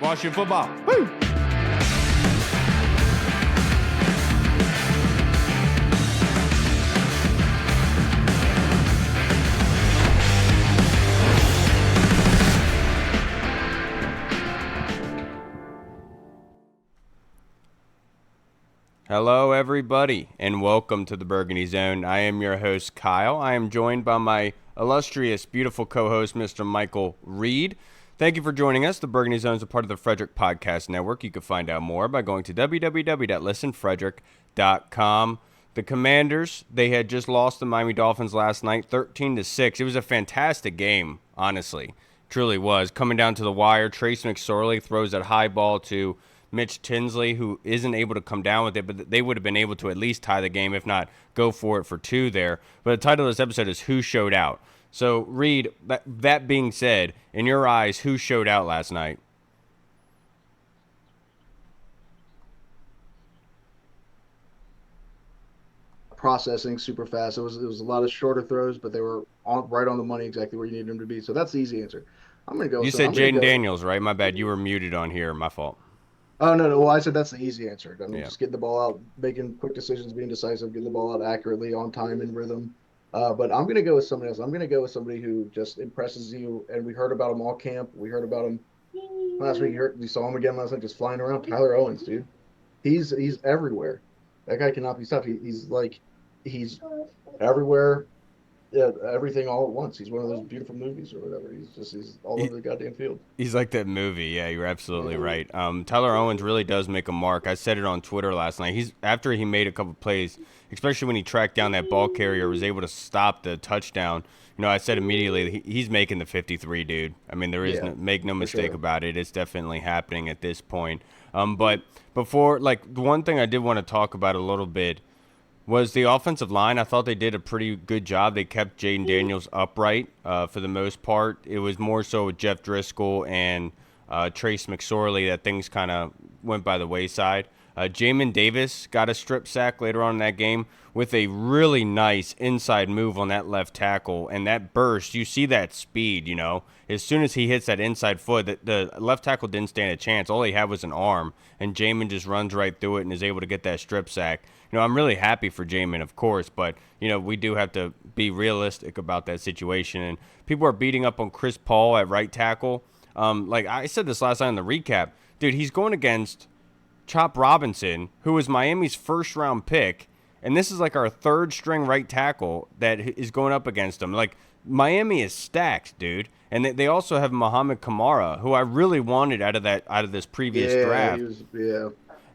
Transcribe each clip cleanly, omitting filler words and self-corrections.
Washington football. Woo! Hello, everybody, and welcome to the Burgundy Zone. I am your host, Kyle. I am joined by my illustrious, beautiful co-host, Mr. Michael Reed. Thank you for joining us. The Burgundy Zone is a part of the Frederick Podcast Network. You can find out more by going to www.listenfrederick.com. The Commanders, they had just lost the Miami Dolphins last night, 13-6. It was a fantastic game, honestly. Truly was. Coming down to the wire, Trace McSorley throws that high ball to Mitch Tinsley, who isn't able to come down with it, but they would have been able to at least tie the game, if not go for it for two there. But the title of this episode is Who Showed Out? So, Reed, that being said, in your eyes, who showed out last night? Processing super fast. It was a lot of shorter throws, but they were right on the money, exactly where you needed them to be. So that's the easy answer. I'm gonna go. You said Jayden Daniels, right? My bad. You were muted on here. My fault. Oh no. Well, I said that's the easy answer. I mean, Yeah. just getting the ball out, making quick decisions, being decisive, getting the ball out accurately, on time, and rhythm. But I'm gonna go with somebody else. I'm gonna go with somebody who just impresses you. And we heard about him all camp. We heard about him last week. We saw him again last night, just flying around. Tyler Owens, dude. He's everywhere. That guy cannot be stopped. He's everywhere. Yeah, everything all at once. He's one of those beautiful movies or whatever. He's all over the goddamn field. He's like that movie. Yeah, you're absolutely right. Tyler Owens really does make a mark. I said it on Twitter last night. He's after he made a couple plays, especially when he tracked down that ball carrier, was able to stop the touchdown. You know, I said immediately he's making the 53, dude. I mean, there is make no mistake about it. It's definitely happening at this point. But before, like, the one thing I did want to talk about a little bit was the offensive line. I thought they did a pretty good job. They kept Jayden Daniels upright for the most part. It was more so with Jeff Driscoll and Trace McSorley that things kind of went by the wayside. Jamin Davis got a strip sack later on in that game with a really nice inside move on that left tackle. And that burst, you see that speed, you know. As soon as he hits that inside foot, the left tackle didn't stand a chance. All he had was an arm, and Jamin just runs right through it and is able to get that strip sack. You know, I'm really happy for Jamin, of course, but, you know, we do have to be realistic about that situation. And people are beating up on Chris Paul at right tackle. Like I said this last night in the recap, dude, he's going against Chop Robinson, who was Miami's first-round pick, and this is like our third-string right tackle that is going up against him. Like, Miami is stacked, dude. And they also have Muhammad Kamara, who I really wanted out of this previous draft.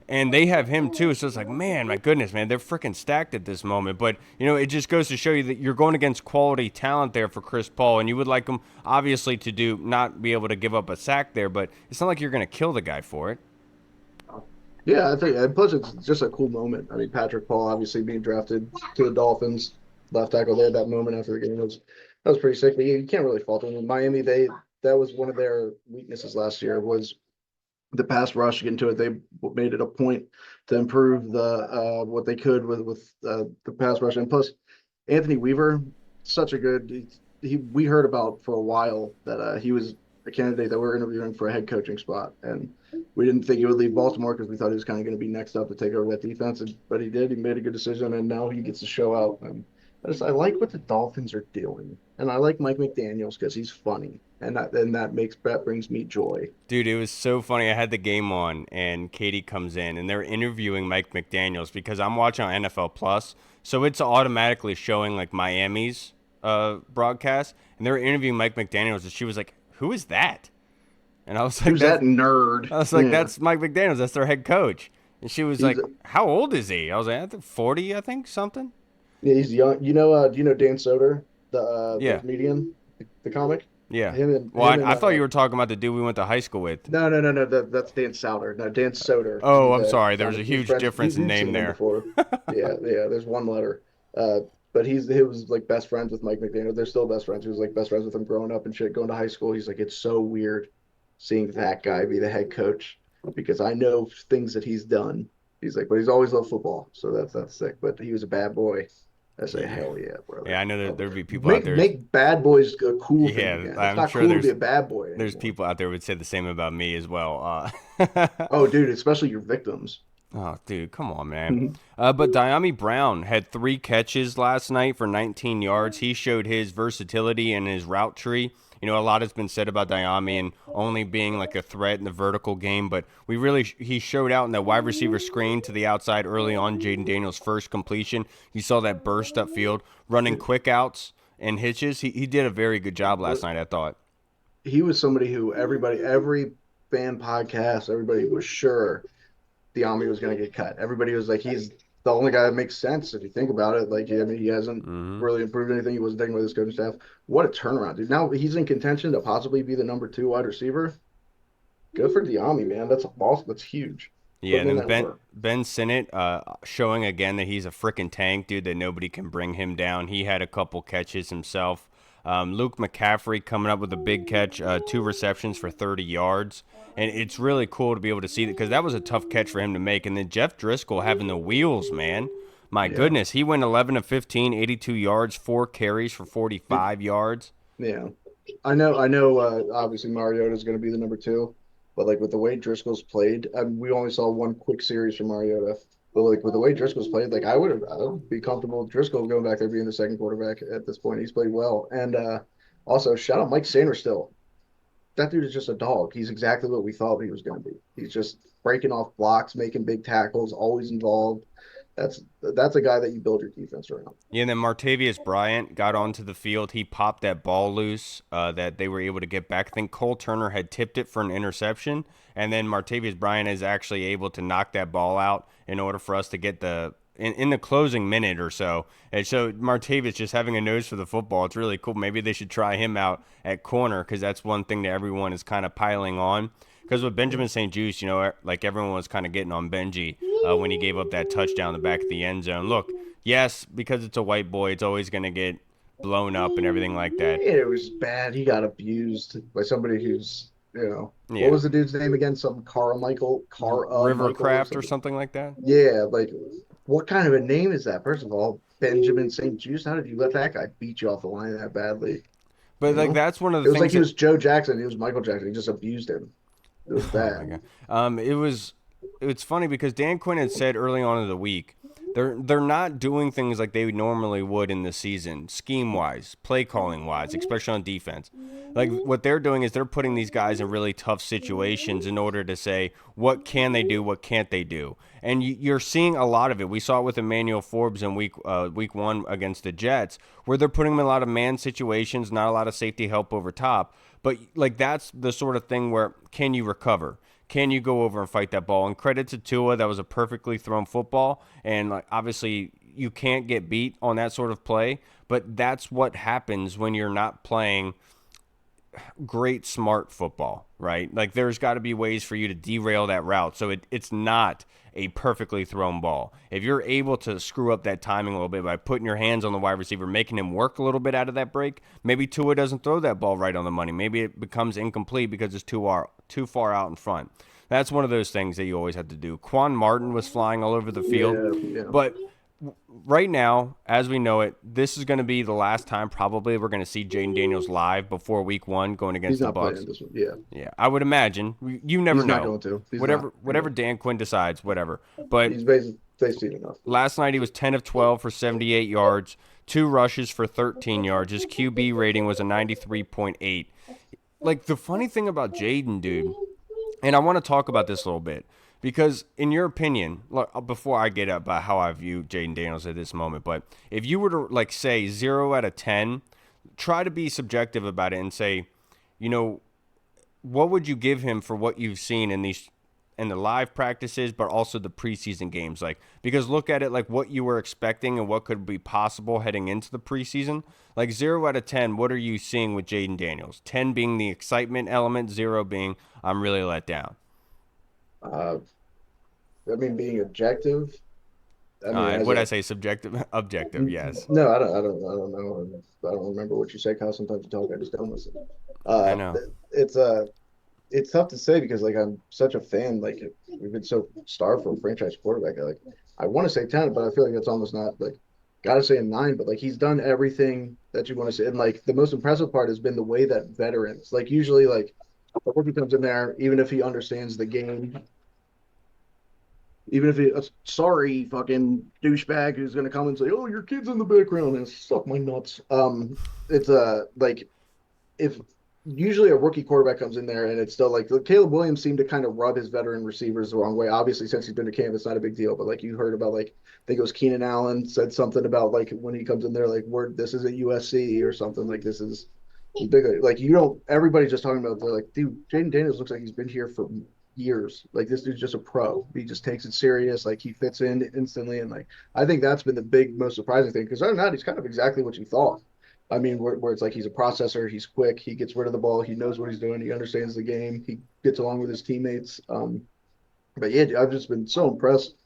And they have him too, so it's like, man, my goodness, man, they're freaking stacked at this moment. But, you know, it just goes to show you that you're going against quality talent there for Chris Paul, and you would like him, obviously, to not be able to give up a sack there, but it's not like you're going to kill the guy for it. Yeah, I think, and plus it's just a cool moment. I mean, Patrick Paul obviously being drafted to the Dolphins, left tackle there. That moment after the game was pretty sick. But you can't really fault them. In Miami, that was one of their weaknesses last year was the pass rush. Get into it. They made it a point to improve the what they could with the pass rush. And plus, Anthony Weaver, such a good. We heard about for a while that he was a candidate that we're interviewing for a head coaching spot, and we didn't think he would leave Baltimore because we thought he was kind of going to be next up to take over that defense. But he did. He made a good decision, and now he gets to show out. And I like what the Dolphins are doing, and I like Mike McDaniels because he's funny, and that brings me joy. Dude, it was so funny. I had the game on, and Katie comes in, and they're interviewing Mike McDaniels because I'm watching on NFL Plus, so it's automatically showing like Miami's broadcast, and they're interviewing Mike McDaniels, and she was like, "Who is that?" And I was like, "Who's that nerd?" I was like, "That's Mike McDaniels. That's their head coach." And she was like, "How old is he?" I was like, "I think 40, I think, something." Yeah, he's young. Do you know Dan Soder, the comedian, the comic? Yeah. I thought you were talking about the dude we went to high school with. No. That's Dan Soder. No, Dan Soder. Oh, I'm sorry. There was a huge difference in name there. Yeah. There's one letter. But he was like best friends with Mike McDaniel. They're still best friends. He was like best friends with him growing up and shit. Going to high school, he's like, it's so weird seeing that guy be the head coach because I know things that he's done. He's like, but he's always loved football, so that's sick. But he was a bad boy. I say, Yeah. hell yeah, Yeah, brother. I know Oh, there'd be people out make there. make bad boys a cool thing Yeah, again. It's I'm not sure cool to be a bad boy there's anymore. people out there would say the same about me as well. Oh, dude, especially your victims. Oh, dude, come on, man. But Diami Brown had 3 catches last night for 19 yards. He showed his versatility and his route tree. You know, a lot has been said about Diami and only being like a threat in the vertical game, but he showed out in that wide receiver screen to the outside early on. Jayden Daniels' first completion. You saw that burst upfield, running quick outs and hitches. He did a very good job last night, I thought. He was somebody who every fan podcast, everybody was sure the Army was going to get cut. Everybody was like, he's the only guy that makes sense if you think about it. Like, I mean, he hasn't Hmm. really improved anything. He wasn't taking with his coaching staff. What a turnaround, dude! Now he's in contention to possibly be the number 2 wide receiver. Good for Diami, man. That's awesome. That's huge. Yeah, Putting and in then that work. Ben Sinnott showing again that he's a freaking tank, dude. That nobody can bring him down. He had a couple catches himself. Luke McCaffrey coming up with a big catch, 2 receptions for 30 yards, and it's really cool to be able to see that because that was a tough catch for him to make. And then Jeff Driscoll having the wheels, man. My Yeah, goodness, he went 11 of 15, 82 yards, 4 carries for 45 yards. yeah. I know. Obviously, Mariota is going to be the number 2, but like with the way Driscoll's played, we only saw one quick series from Mariota. But like with the way Driscoll's played, like I would be comfortable with Driscoll going back there being the second quarterback at this point. He's played well, and also shout out Mike Sanders still. That dude is just a dog. He's exactly what we thought he was going to be. He's just breaking off blocks, making big tackles, always involved. That's a guy that you build your defense around. Yeah, and then Martavius Bryant got onto the field. He popped that ball loose that they were able to get back. I think Cole Turner had tipped it for an interception, and then Martavius Bryant is actually able to knock that ball out in order for us to get in the closing minute or so. And so Martavius just having a nose for the football. It's really cool. Maybe they should try him out at corner because that's one thing that everyone is kind of piling on. Because with Benjamin St. Juice, you know, like everyone was kind of getting on Benji when he gave up that touchdown in the back of the end zone. Look, yes, because it's a white boy, it's always going to get blown up and everything like that. It was bad. He got abused by somebody who's, what Yeah. was the dude's name again? Some Michael or Rivercraft or something. something like that. Yeah, like what kind of a name is that? First of all, Benjamin St. Juice. How did you let that guy beat you off the line that badly? But You like know, that's one of it the was like things he that was Joe Jackson. He was Michael Jackson. He just abused him. It was oh my bad. god. It's funny because Dan Quinn had said early on in the week they're not doing things like they normally would in the season, scheme wise, play calling wise, especially on defense. Like what they're doing is they're putting these guys in really tough situations in order to say what can they do, what can't they do, and you're seeing a lot of it. We saw it with Emmanuel Forbes in week 1 against the Jets, where they're putting him in a lot of man situations, not a lot of safety help over top. But like that's the sort of thing where can you recover? Can you go over and fight that ball? And credit to Tua, that was a perfectly thrown football. And like obviously you can't get beat on that sort of play, but that's what happens when you're not playing great smart football, right? Like there's got to be ways for you to derail that route. So it's not a perfectly thrown ball. If you're able to screw up that timing a little bit by putting your hands on the wide receiver, making him work a little bit out of that break, maybe Tua doesn't throw that ball right on the money. Maybe it becomes incomplete because it's too far out in front. That's one of those things that you always have to do. Quan Martin was flying all over the field, Yeah, yeah. but right now, as we know it, this is going to be the last time probably we're going to see Jayden Daniels live before week 1 going He's against the not playing Bucks. this one. Yeah, Yeah, I would imagine. You never he's not know. going to. He's not. Whatever Dan Quinn decides, whatever. But He's basically seen enough. last night he was 10 of 12 for 78 yards, 2 rushes for 13 yards. His QB rating was a 93.8. Like the funny thing about Jayden, dude, and I want to talk about this a little bit because, in your opinion, look, before I get up about how I view Jayden Daniels at this moment, but if you were to like say 0 out of 10, try to be subjective about it and say, you know, what would you give him for what you've seen in the live practices, but also the preseason games? Like, because look at it like what you were expecting and what could be possible heading into the preseason. Like 0 out of 10, what are you seeing with Jayden Daniels? 10 being the excitement element, 0 being I'm really let down. Uh, I mean, being objective. I mean, as What I a say, subjective, objective, yes. no, I don't know. I don't remember what you say. Cause sometimes you talk, I just don't listen. I Uh, know. it's it's tough to say because like I'm such a fan. Like we've been so starved for a franchise quarterback. I want to say 10, but I feel like it's almost not like gotta say a 9, but like he's done everything that you want to see. And like the most impressive part has been the way that veterans, like usually like a rookie comes in there, even if he understands the game, even if he sorry fucking douchebag who's gonna come and say, "Oh, your kid's in the background," and suck my nuts. It's like if usually a rookie quarterback comes in there and it's still like Caleb Williams seemed to kind of rub his veteran receivers the wrong way. Obviously, since he's been to camp, it's not a big deal. But like you heard about like I think it was Keenan Allen said something about like when he comes in there like we're this is at USC or something like this is big. Like you don't everybody's just talking about they're like dude Jayden Daniels looks like he's been here for years. Like this dude's just a pro. He just takes it serious. Like he fits in instantly and like I think that's been the big most surprising thing because other than that he's kind of exactly what you thought. I mean, where it's like he's a processor, he's quick, he gets rid of the ball, he knows what he's doing, he understands the game, he gets along with his teammates. But yeah, I've just been so impressed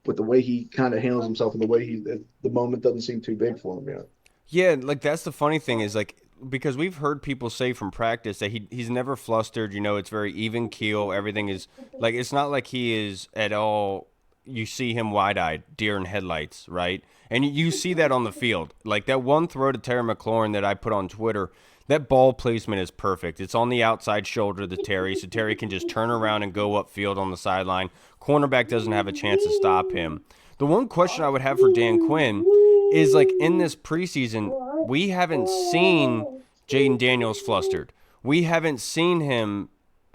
with the way he kind of handles himself and the way the moment doesn't seem too big for him yet. Yeah, like that's the funny thing is like because we've heard people say from practice that he's never flustered. You know, it's very even keel. Everything is like it's not like he is at all. You see him wide eyed, deer in headlights, right? And you see that on the field. Like that one throw to Terry McLaurin that I put on Twitter. That ball placement is perfect. It's on the outside shoulder to Terry, so Terry can just turn around and go upfield on the sideline. Cornerback doesn't have a chance to stop him. The one question I would have for Dan Quinn is like in this preseason, we haven't seen Jayden Daniels flustered. We haven't seen him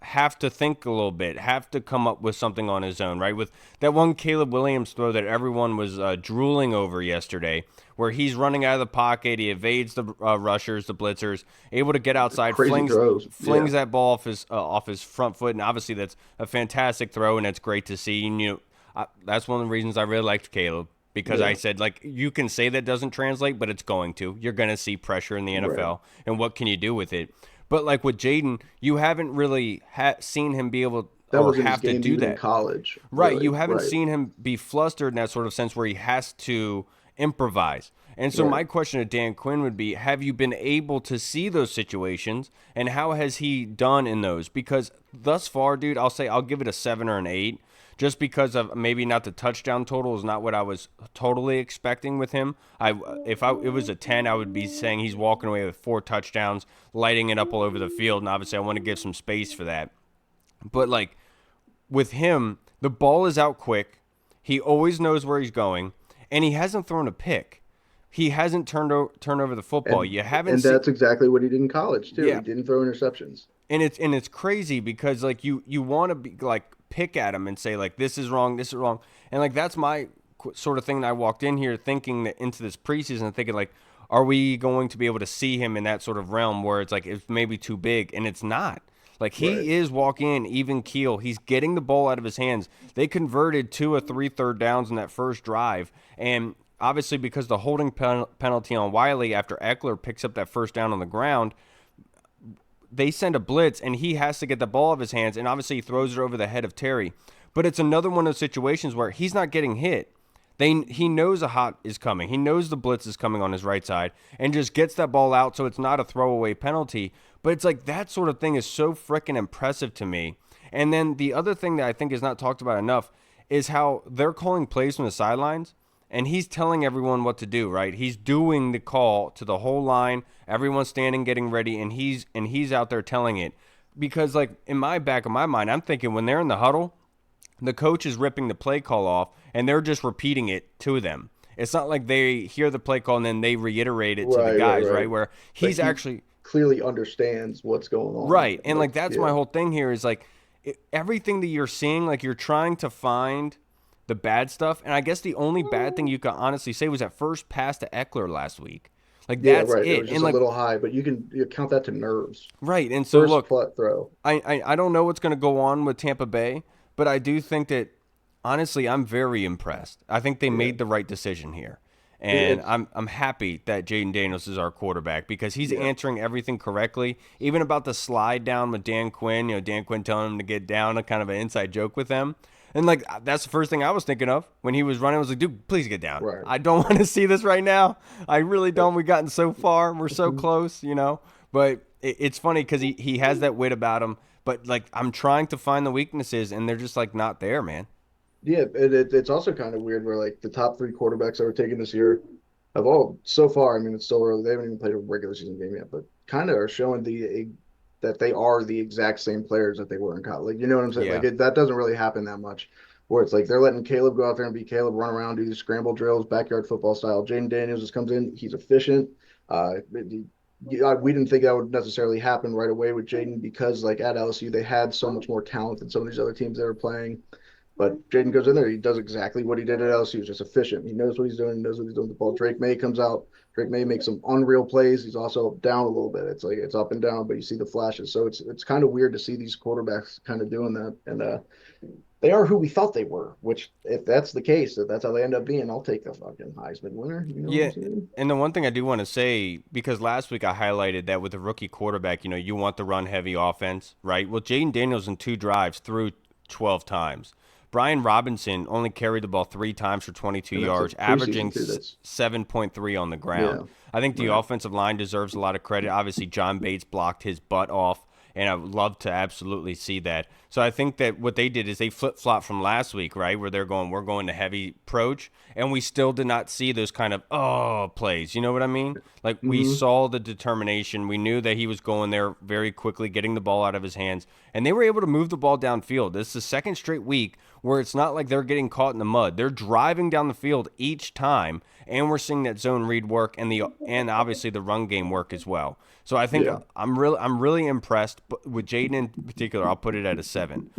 have to think a little bit, have to come up with something on his own, right? With that one Caleb Williams throw that everyone was drooling over yesterday, where he's running out of the pocket, he evades the rushers, the blitzers, able to get outside, Crazy throws. flings Yeah. that ball off his front foot, and obviously that's a fantastic throw, and it's great to see. And, you know, that's one of the reasons I really liked Caleb because I Yeah. said like you can say that doesn't translate, but it's going to. You're going to see pressure in the Right. NFL, and what can you do with it? But like with Jayden, you haven't really seen him be able That or was in his have to game do even in that. college, Right, you really. haven't Right. seen him be flustered in that sort of sense where he has to improvise. And so Right. my question to Dan Quinn would be, have you been able to see those situations and how has he done in those? Because thus far, dude, I'll give it a 7 or an 8 just because of maybe not the touchdown total is not what I was totally expecting with him. If it was a 10, I would be saying he's walking away with 4 touchdowns, lighting it up all over the field, and obviously I want to give some space for that. But like with him, the ball is out quick. He always knows where he's going, and he hasn't thrown a pick. He hasn't turned over the football. And You haven't and seen, that's exactly what he did in college too. yeah, He didn't throw interceptions. and it's crazy because like you want to be like pick at him and say like this is wrong, and like that's my sort of thing that I walked in here thinking that into this preseason thinking like, are we going to be able to see him in that sort of realm where it's like it's maybe too big, and it's not. Like Right. he is walking in even keel. He's getting the ball out of his hands. They converted 2 or 3 third downs in that first drive, and obviously because the holding penalty on Wiley after Eckler picks up that first down on the ground, they send a blitz and he has to get the ball out of his hands, and obviously he throws it over the head of Terry. But it's another one of those situations where he's not getting hit. He knows a hot is coming. He knows the blitz is coming on his right side and just gets that ball out so it's not a throwaway penalty. But it's like that sort of thing is so freaking impressive to me. And then the other thing that I think is not talked about enough is how they're calling plays from the sidelines and he's telling everyone what to do, right? He's doing the call to the whole line, everyone's standing getting ready, and he's out there telling it. Because like in my back of my mind, I'm thinking when they're in the huddle, the coach is ripping the play call off and they're just repeating it to them. It's not like they hear the play call and then they reiterate it to the Right. Right. guys, Right. right? Where Like he's he actually clearly understands what's going on. right. And like that's my Yeah. whole thing here is like everything that you're seeing, like you're trying to find the bad stuff. And I guess the only bad thing you could honestly say was that first pass to Eckler last week. Like Yeah, that's right. It it. was And just a like little high, but you count that to nerves. right. And so First look, flat throw. I don't know what's going to go on with Tampa Bay, but I do think that honestly, I'm very impressed. I think they Yeah. made the right decision here. And It's I'm happy that Jayden Daniels is our quarterback because he's yeah. answering everything correctly. Even about the slide down with Dan Quinn, you know, Dan Quinn telling him to get down, a kind of an inside joke with them. And like that's the first thing I was thinking of when he was running. I was like, dude, please get down. Right. I don't want to see this right now. I really don't. We've gotten so far. We're so close, you know. But it's funny because he has that wit about him. But like I'm trying to find the weaknesses, and they're just like not there, man. Yeah, and it's also kind of weird where like the top three quarterbacks that were taken this year, of all so far, I mean, it's still early. They haven't even played a regular season game yet, but kind of are showing that they are the exact same players that they were in college. Like, you know what I'm saying? Yeah. That doesn't really happen that much. Where it's like they're letting Caleb go out there and be Caleb, run around, do these scramble drills, backyard football style. Jayden Daniels just comes in, he's efficient. We didn't think that would necessarily happen right away with Jayden because, like at LSU, they had so much more talent than some of these other teams they were playing. But Jayden goes in there. He does exactly what he did at LSU. He's just efficient. He knows what he's doing. He knows what he's doing with the ball. Drake May comes out. Drake May makes some unreal plays. He's also down a little bit. It's like it's up and down, but you see the flashes. So it's kind of weird to see these quarterbacks kind of doing that. And they are who we thought they were. Which, if that's the case, if that's how they end up being, I'll take the fucking Heisman winner. You know what I'm Yeah, saying? and the one thing I do want to say, because last week I highlighted that with a rookie quarterback, you want the run heavy offense, right? Well, Jayden Daniels in 2 drives threw 12 times. Brian Robinson only carried the ball 3 times for 22 And that's a yards, averaging preseason too. That's 7.3 on the ground. yeah, I think the right. offensive line deserves a lot of credit. Obviously, John Bates blocked his butt off, and I would love to absolutely see that. So I think that what they did is they flip flop from last week, right, where we're going to heavy approach, and we still did not see those kind of plays. You know what I mean? Like we Mm-hmm. saw the determination. We knew that he was going there very quickly, getting the ball out of his hands, and they were able to move the ball downfield. This is the second straight week where it's not like they're getting caught in the mud. They're driving down the field each time, and we're seeing that zone read work and obviously the run game work as well. So I think Yeah. I'm really impressed with Jayden in particular. I'll put it at a 7.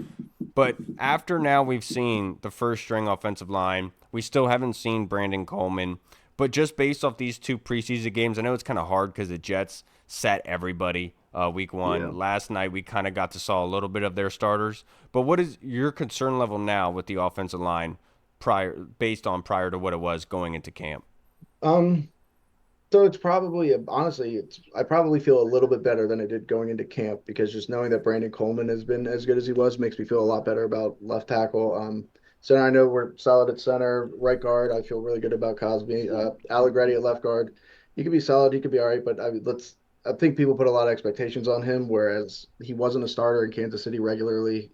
But after now we've seen the first string offensive line, we still haven't seen Brandon Coleman. But just based off these 2 preseason games, I know it's kind of hard because the Jets sat everybody week Yeah. one. Last night we kind of got to saw a little bit of their starters. But what is your concern level now with the offensive line prior to what it was going into camp? Um, So it's probably honestly, it's I probably feel a little bit better than I did going into camp because just knowing that Brandon Coleman has been as good as he was makes me feel a lot better about left tackle. Center, I know we're solid at center. Right guard, I feel really good about Cosby. Allegretti at left guard, he could be solid, he could be all right, but I think people put a lot of expectations on him, whereas he wasn't a starter in Kansas City regularly.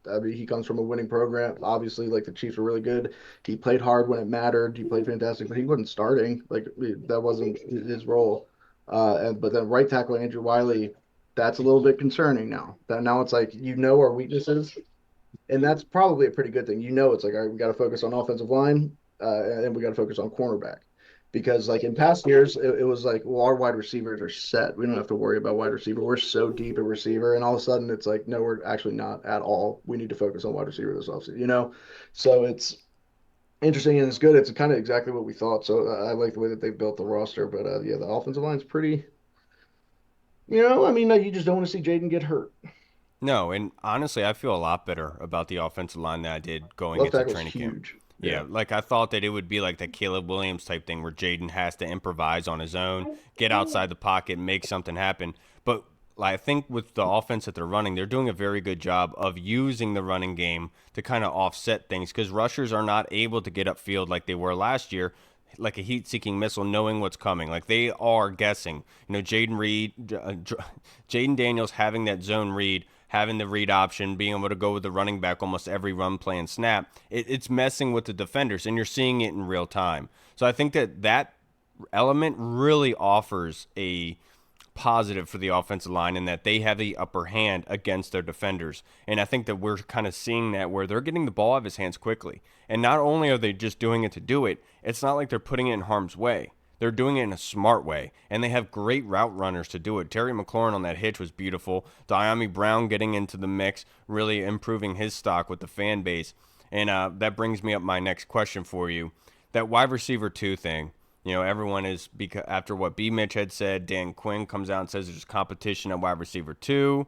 I mean, he comes from a winning program. Obviously, like the Chiefs were really good. He played hard when it mattered. He played fantastic, but he wasn't starting. Like that wasn't his role. But then right tackle Andrew Wiley, that's a little bit concerning now. That now it's like our weaknesses, and that's probably a pretty good thing. It's like all right, we got to focus on offensive line, and we got to focus on cornerback. Because like in past years, it was like, well, our wide receivers are set. We don't have to worry about wide receiver. We're so deep at receiver, and all of a sudden it's like, no, we're actually not at all. We need to focus on wide receiver this offseason. So it's interesting and it's good. It's kind of exactly what we thought. So I like the way that they built the roster. But yeah, the offensive line's pretty. I mean, you just don't want to see Jayden get hurt. No, and honestly, I feel a lot better about the offensive line than I did going Left into tackle's training camp. huge. Yeah, Yeah. like I thought that it would be like that Caleb Williams type thing where Jayden has to improvise on his own, get outside the pocket, make something happen. But I think with the offense that they're running, they're doing a very good job of using the running game to kind of offset things because rushers are not able to get upfield like they were last year, like a heat-seeking missile, knowing what's coming. Like they are guessing. Jayden Daniels having that zone read, having the read option, being able to go with the running back almost every run play and snap. It's messing with the defenders, and you're seeing it in real time. So I think that element really offers a positive for the offensive line in that they have the upper hand against their defenders. And I think that we're kind of seeing that where they're getting the ball out of his hands quickly. And not only are they just doing it to do it, it's not like they're putting it in harm's way. They're doing it in a smart way, and they have great route runners to do it. Terry McLaurin on that hitch was beautiful. Diami Brown getting into the mix, really improving his stock with the fan base. And that brings me up my next question for you. That wide receiver 2 thing, everyone is, because after what B. Mitch had said, Dan Quinn comes out and says there's competition at wide receiver 2.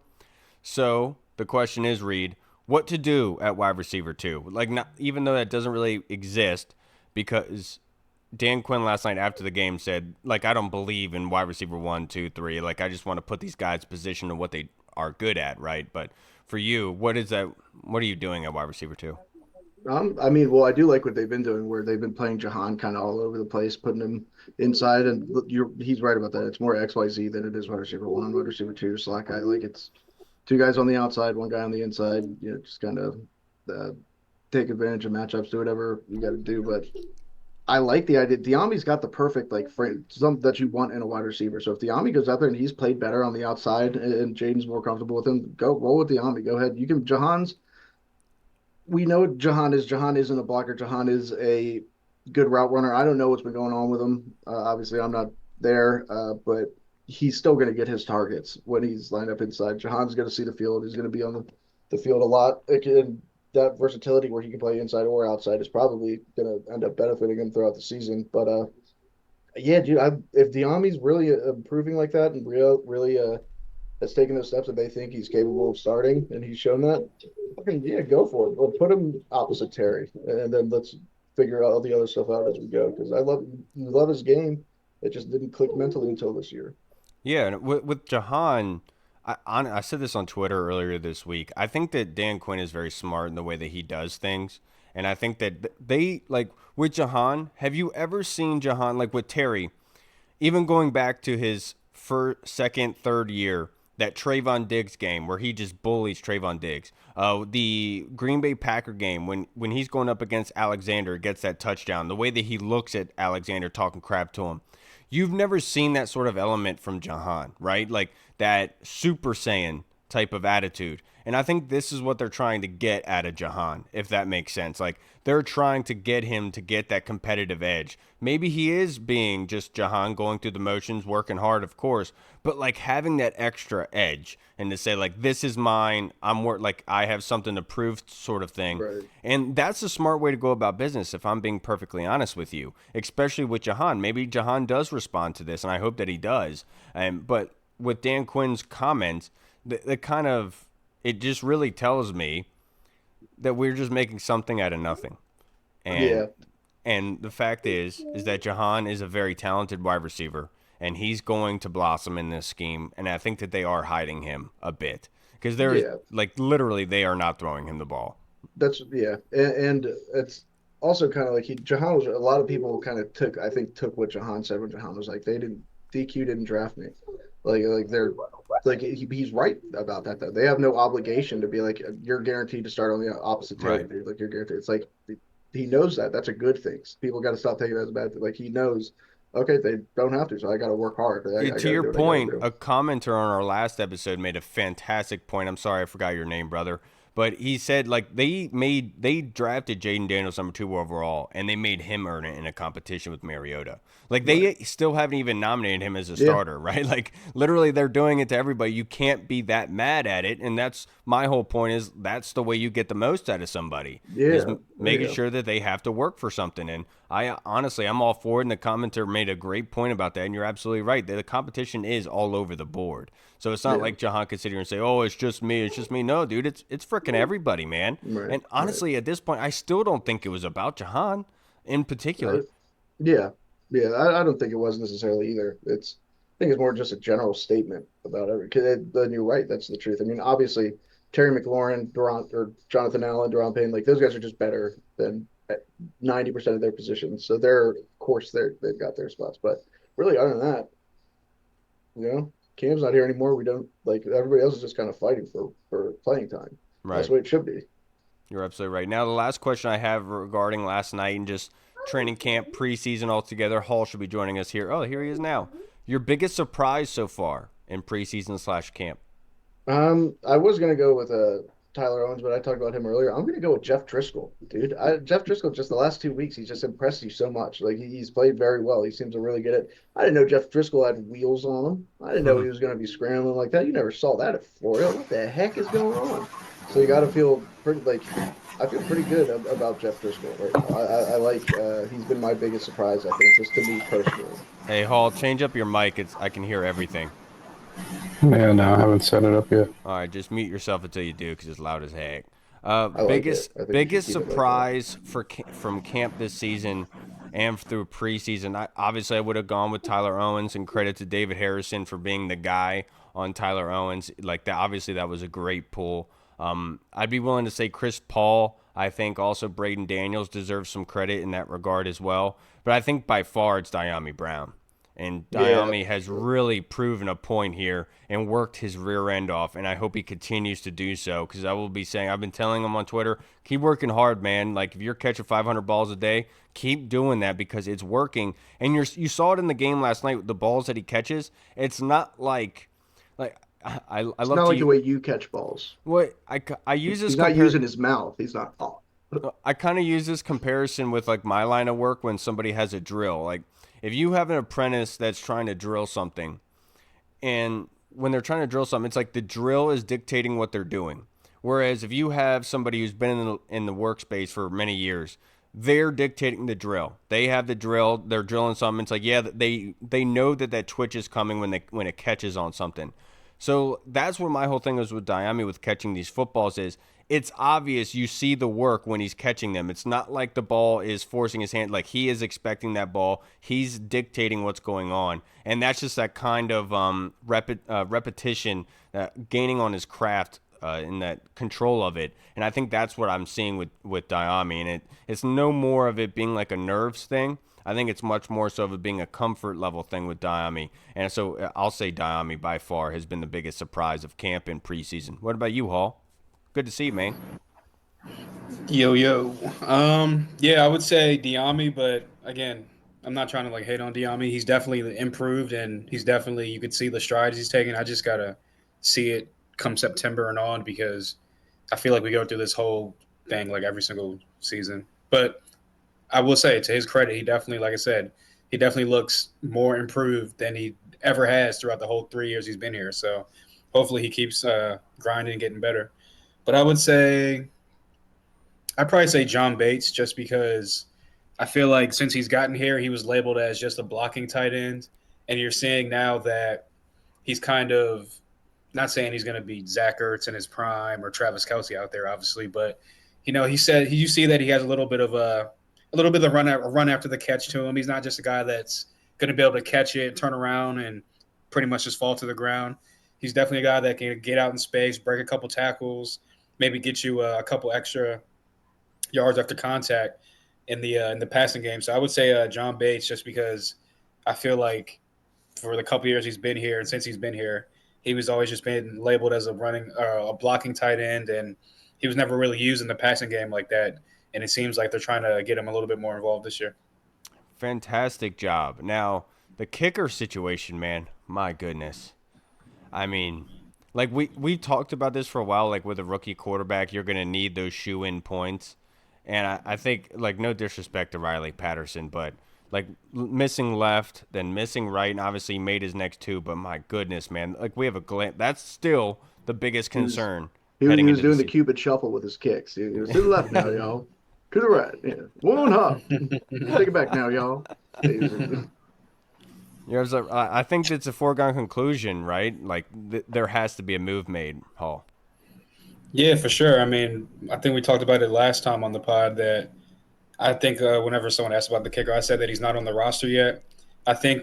So the question is, Reed, what to do at wide receiver 2? Like, not even though that doesn't really exist, because Dan Quinn last night after the game said, like, I don't believe in wide receiver 1, 2, 3. Like, I just want to put these guys in position of what they are good at, right? But for you, what is that? What are you doing at wide receiver 2? I mean, well, I do like what they've been doing, where they've been playing Jahan kind of all over the place, putting him inside, and he's right about that. It's more XYZ than it is wide receiver one, wide receiver two, slot guy. Like it's two guys on the outside, one guy on the inside. Just kind of uh, take advantage of matchups, do whatever you got to do. But I like the idea. Diami's got the perfect like frame, something that you want in a wide receiver. So if Diami goes out there and he's played better on the outside and Jaden's more comfortable with him, go roll with Diami. Go ahead. You can Jahan's we know what Jahan is. Jahan isn't a blocker. Jahan is a good route runner. I don't know what's been going on with him. Obviously, I'm not there, but he's still going to get his targets when he's lined up inside. Jahan's going to see the field. He's going to be on the field a lot. That versatility where he can play inside or outside is probably going to end up benefiting him throughout the season. But yeah, dude, if Diami's really improving like that and really has taken those steps that they think he's capable of starting, and he's shown that, fucking yeah, go for it. Or put him opposite Terry, and then let's figure out all the other stuff out as we go. Because I love his game. It just didn't click mentally until this year. Yeah, and with Jahan, I said this on Twitter earlier this week. I think that Dan Quinn is very smart in the way that he does things, and I think that they like with Jahan. Have you ever seen Jahan like with Terry? Even going back to his first, second, third year, that Trayvon Diggs game where he just bullies Trayvon Diggs. The Green Bay Packer game when he's going up against Alexander, gets that touchdown. The way that he looks at Alexander talking crap to him. You've never seen that sort of element from Jahan, right? Like that Super Saiyan type of attitude. And I think this is what they're trying to get out of Jahan, if that makes sense. Like they're trying to get him to get that competitive edge. Maybe he is being just Jahan going through the motions, working hard, of course, but like having that extra edge and to say like this is mine, like I have something to prove sort of thing. Right. And that's a smart way to go about business if I'm being perfectly honest with you, especially with Jahan. Maybe Jahan does respond to this and I hope that he does. But with Dan Quinn's comments, the kind of it just really tells me that we're just making something out of nothing. And Yeah, and the fact is that Jahan is a very talented wide receiver and he's going to blossom in this scheme, and I think that they are hiding him a bit because they're yeah. like literally they are not throwing him the ball. That's yeah, and it's also kind of like Jahan was a lot of people kind of took what Jahan said when Jahan was like they didn't DQ didn't draft me, like they're like he's right about that though. They have no obligation to be like you're guaranteed to start on the opposite team, Right. dude. Like you're guaranteed. It's like he knows that that's a good thing. People got to stop taking that as a bad thing. Like he knows, okay, they don't have to, so I got to work hard. I got To to your do what I got to point, do. a commenter on our last episode made a fantastic point. I'm sorry I forgot your name, brother. But he said like they drafted Jayden Daniels number 2 overall and they made him earn it in a competition with Mariota. Like Right. they still haven't even nominated him as a Yeah. starter, right? Like literally they're doing it to everybody. You can't be that mad at it, and that's my whole point is that's the way you get the most out of somebody is Yeah. making Yeah. sure that they have to work for something. And I honestly, I'm all for it. And the commenter made a great point about that. And you're absolutely right. The competition is all over the board. So it's not Yeah. like Jahan could sit here and say, "Oh, it's just me. It's just me." No, dude, it's freaking everybody, man. Right. And Right. honestly, at this point, I still don't think it was about Jahan in I, particular. Yeah, yeah. I don't think it was necessarily either. I think it's more just a general statement about every. Then you're right. That's the truth. I mean, obviously, Terry McLaurin, Durant, or Jonathan Allen, Durant Payne, like those guys are just better than 90% of their positions. So they're, of course, they've got their spots. But really, other than that, Cam's not here anymore. We don't like everybody else is just kind of fighting for playing time. That's Right. the way it should be. You're absolutely right. Now, the last question I have regarding last night and just training camp, preseason altogether, Hall should be joining us here. Oh, here he is now. Your biggest surprise so far in preseason slash camp? I was gonna go with Tyler Owens, but I talked about him earlier. I'm gonna go with Jeff Driscoll, dude. Jeff Driscoll, just the last 2 weeks, he's just impressed you so much. Like he's played very well. He seems to really get it. I didn't know Jeff Driscoll had wheels on him. I didn't know he was gonna be scrambling like that. You never saw that at Florida. What the heck is going on? So you got to feel pretty like I feel pretty good about Jeff Driscoll right now. I like he's been my biggest surprise. I think just to me personally. Hey, Hall, change up your mic. I can hear everything. Yeah, no, I haven't set it up yet. All right, just mute yourself until you do because it's loud as heck. I like it. I think you should Biggest keep it like that. surprise from camp this season and through preseason. Obviously, I would have gone with Tyler Owens, and credit to David Harrison for being the guy on Tyler Owens. Like that, obviously that was a great pull. I'd be willing to say Chris Paul. I think also Braden Daniels deserves some credit in that regard as well. But I think by far it's Diami Brown. And Yeah. Diami has really proven a point here and worked his rear end off, and I hope he continues to do so because I will be saying, I've been telling him on Twitter, keep working hard, man. Like, if you're catching 500 balls a day, keep doing that because it's working. And you saw it in the game last night with the balls that he catches. It's not like I It's love not to like the way you catch balls. what I use this He's not using his mouth. He's not. Oh. I kind of use this comparison with like my line of work when somebody has a drill. Like if you have an apprentice that's trying to drill something, and when they're trying to drill something, it's like the drill is dictating what they're doing. Whereas if you have somebody who's been in the workspace for many years, they're dictating the drill. They have the drill. They're drilling something. It's like, yeah, they know that twitch is coming when it catches on something. So that's what my whole thing is with Diami with catching these footballs is it's obvious you see the work when he's catching them. It's not like the ball is forcing his hand. Like he is expecting that ball. He's dictating what's going on. And that's just that kind of repetition, gaining on his craft in that control of it. And I think that's what I'm seeing with Diami. And it's no more of it being like a nerves thing. I think it's much more so of it being a comfort level thing with Diami. And so I'll say Diami by far has been the biggest surprise of camp and preseason. What about you, Hall? Good to see you, man. Yo. Yeah, I would say Diami, but again, I'm not trying to like hate on Diami. He's definitely improved, and he's definitely you could see the strides he's taking. I just gotta see it come September and on because I feel like we go through this whole thing like every single season. But I will say, to his credit, he definitely, like I said, he definitely looks more improved than he ever has throughout the whole 3 years he's been here. So hopefully he keeps grinding and getting better. But I'd probably say John Bates just because I feel like since he's gotten here, he was labeled as just a blocking tight end. And you're seeing now that he's kind of not saying he's going to be Zach Ertz in his prime or Travis Kelce out there, obviously, but he said you see that he has a little bit of the run after the catch to him. He's not just a guy that's going to be able to catch it, turn around, and pretty much just fall to the ground. He's definitely a guy that can get out in space, break a couple tackles, maybe get you a couple extra yards after contact in the passing game. So I would say John Bates, just because I feel like for the couple years he's been here and since he's been here, he was always just been labeled as a blocking tight end, and he was never really used in the passing game like that. And it seems like they're trying to get him a little bit more involved this year. Fantastic job. Now, the kicker situation, man, my goodness. I mean, like we talked about this for a while, like with a rookie quarterback, you're going to need those shoe-in points. And I think, like, no disrespect to Riley Patterson, but, like, missing left, then missing right, and obviously he made his next two. But, my goodness, man, like, we have a glance. That's still the biggest concern. He was heading into doing the season. Cupid shuffle with his kicks. He was to the left now, y'all. To the right. Yeah. One hop. Take it back now, y'all. I think it's a foregone conclusion, right? Like, there has to be a move made, Hall. Yeah, for sure. I mean, I think we talked about it last time on the pod that I think whenever someone asked about the kicker, I said that he's not on the roster yet. I think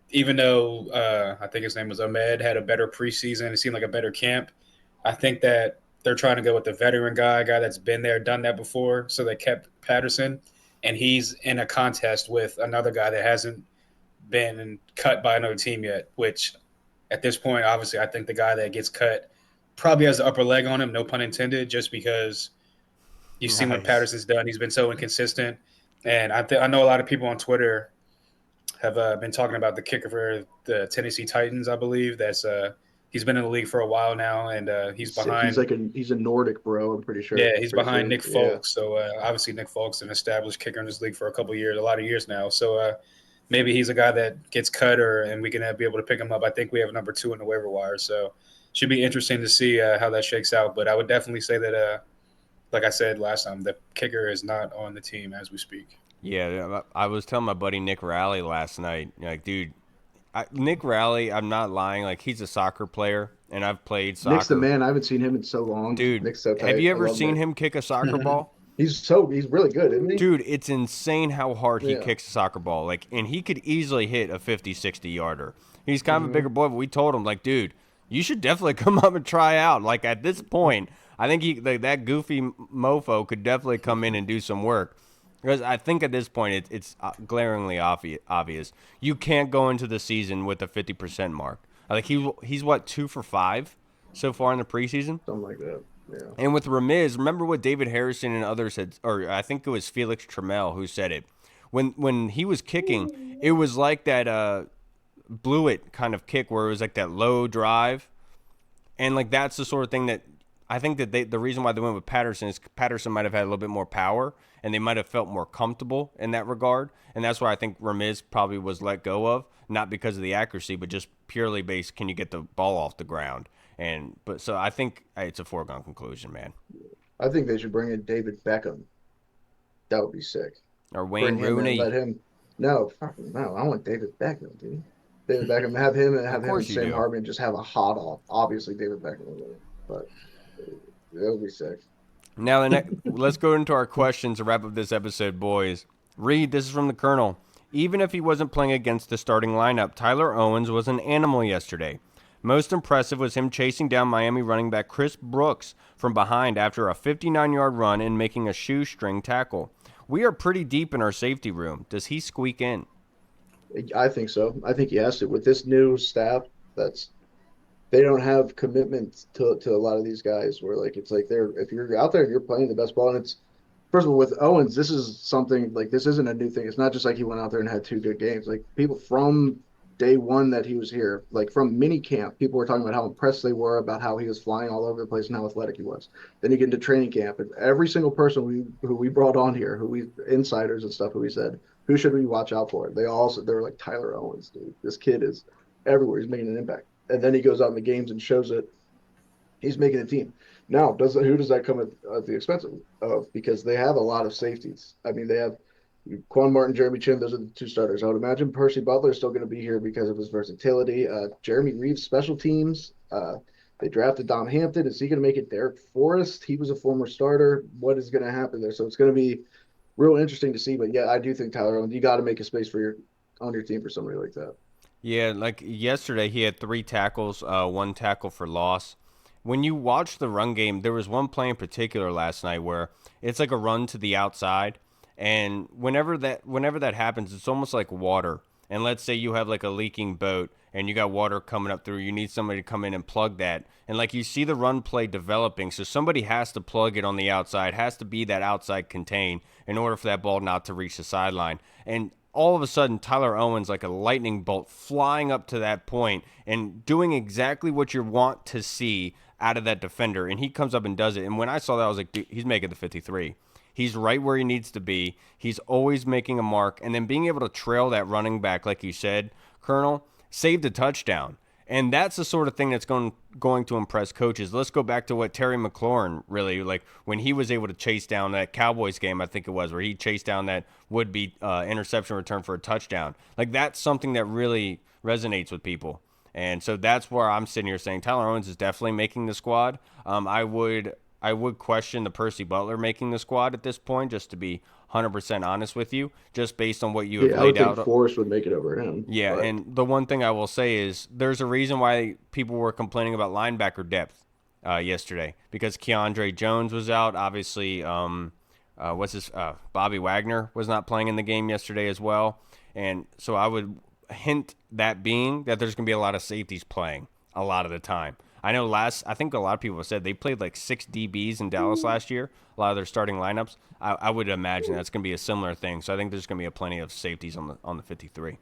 even though I think his name was Ahmed, had a better preseason, it seemed like a better camp. I think that they're trying to go with the veteran guy, a guy that's been there, done that before. So they kept Patterson, and he's in a contest with another guy that hasn't been cut by another team yet, which at this point, obviously, I think the guy that gets cut probably has the upper leg on him, no pun intended, just because you've seen what Patterson's done. He's been so inconsistent. And I know a lot of people on Twitter have been talking about the kicker for the Tennessee Titans, I believe. He's been in the league for a while now, and he's behind. He's a Nordic bro, I'm pretty sure. Yeah, he's behind Nick Folks. So obviously Nick Folks is an established kicker in this league for a lot of years now. So maybe he's a guy that gets cut, and we can be able to pick him up. I think we have number 2 in the waiver wire, so should be interesting to see how that shakes out. But I would definitely say that, like I said last time, the kicker is not on the team as we speak. Yeah, I was telling my buddy Nick Rowley last night, like, dude, Nick Rowley, I'm not lying, like, he's a soccer player, and I've played soccer. Nick's the man. I haven't seen him in so long. Dude, Nick's so tight. Have you ever seen him kick a soccer ball? He's really good, isn't he? Dude, it's insane how hard he kicks a soccer ball. Like, and he could easily hit a 50, 60-yarder. He's kind of a bigger boy, but we told him, like, dude, you should definitely come up and try out. Like, at this point, I think that goofy mofo could definitely come in and do some work. Because I think at this point it's glaringly obvious. You can't go into the season with a 50% mark. Like he's what 2 for 5 so far in the preseason. Something like that. Yeah. And with Ramiz, remember what David Harrison and others said, or I think it was Felix Trammell who said it. When he was kicking, it was like that blew it kind of kick where it was like that low drive, and like that's the sort of thing that I think that the reason why they went with Patterson is Patterson might have had a little bit more power, and they might have felt more comfortable in that regard, and that's why I think Ramiz probably was let go of, not because of the accuracy, but just purely based, can you get the ball off the ground? But so I think it's a foregone conclusion, man. I think they should bring in David Beckham. That would be sick. Or Wayne Bring him in, Rooney. let him. No, fucking no. I want David Beckham, dude. David Beckham. Have him and you Sam do. Hartman just have a hot off. Obviously, David Beckham will win, but that would be sick. Now, let's go into our questions to wrap up this episode, boys. Reed, this is from the Colonel. Even if he wasn't playing against the starting lineup, Tyler Owens was an animal yesterday. Most impressive was him chasing down Miami running back Chris Brooks from behind after a 59-yard run and making a shoestring tackle. We are pretty deep in our safety room. Does he squeak in? I think so. I think he has to. With this new staff, they don't have commitment to a lot of these guys. Where like it's like if you're out there, you're playing the best ball, and it's first of all with Owens, this is something like this isn't a new thing. It's not just like he went out there and had 2 good games. Like people from day one that he was here, like from mini camp, people were talking about how impressed they were about how he was flying all over the place and how athletic he was. Then you get into training camp, and every single person who we brought on here, insiders and stuff, who we said, who should we watch out for? They were like, Tyler Owens, dude. This kid is everywhere. He's making an impact. And then he goes out in the games and shows it. He's making a team. Now, who does that come at the expense of? Because they have a lot of safeties. I mean, they have Quan Martin, Jeremy Chin, those are the 2 starters. I would imagine Percy Butler is still going to be here because of his versatility. Jeremy Reeves, special teams. They drafted Dom Hampton. Is he going to make it? Derek Forrest, he was a former starter. What is going to happen there? So it's going to be real interesting to see. But yeah, I do think Tyler Owens, you got to make a space on your team for somebody like that. Yeah, like yesterday he had 3 tackles, 1 tackle for loss. When you watch the run game, there was one play in particular last night where it's like a run to the outside. And whenever that happens, it's almost like water. And let's say you have like a leaking boat and you got water coming up through. You need somebody to come in and plug that. And like you see the run play developing. So somebody has to plug it on the outside, has to be that outside contain in order for that ball not to reach the sideline. And all of a sudden, Tyler Owens, like a lightning bolt, flying up to that point and doing exactly what you want to see out of that defender. And he comes up and does it. And when I saw that, I was like, dude, he's making the 53. He's right where he needs to be. He's always making a mark. And then being able to trail that running back, like you said, Colonel, saved a touchdown. And that's the sort of thing that's going to impress coaches. Let's go back to what Terry McLaurin really, like when he was able to chase down that Cowboys game, I think it was, where he chased down that would-be interception return for a touchdown. Like that's something that really resonates with people. And so that's where I'm sitting here saying Tyler Owens is definitely making the squad. I would question the Percy Butler making the squad at this point, just to be 100% honest with you, just based on what you have laid out. I would think Forrest would make it over him. Yeah, but. And the one thing I will say is there's a reason why people were complaining about linebacker depth yesterday, because Keandre Jones was out. Obviously, Bobby Wagner was not playing in the game yesterday as well. And so I would hint that being that there's going to be a lot of safeties playing a lot of the time. I know I think a lot of people have said they played like 6 DBs in Dallas last year, a lot of their starting lineups. I would imagine that's going to be a similar thing. So I think there's going to be plenty of safeties on the 53.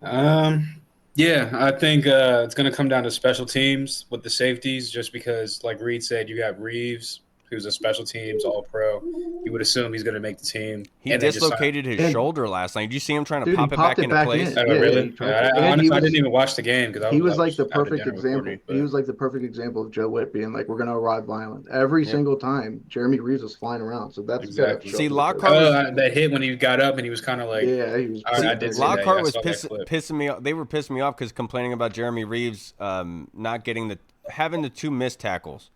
Yeah, I think it's going to come down to special teams with the safeties, just because, like Reed said, you got Reeves, who's a special teams All-Pro. You would assume he's going to make the team. He dislocated his shoulder last night. Did you see him trying to pop it back into place? Oh, really? I didn't even watch the game because he was like the perfect example. He was like the perfect example of Joe Witt being like, "We're going to arrive violent." Every single time, Jeremy Reeves was flying around. So that's exactly. See, Lockhart that hit when he got up and he was kind of like, he was. Lockhart was pissing me off. They were pissing me off because complaining about Jeremy Reeves not getting having the 2 missed tackles.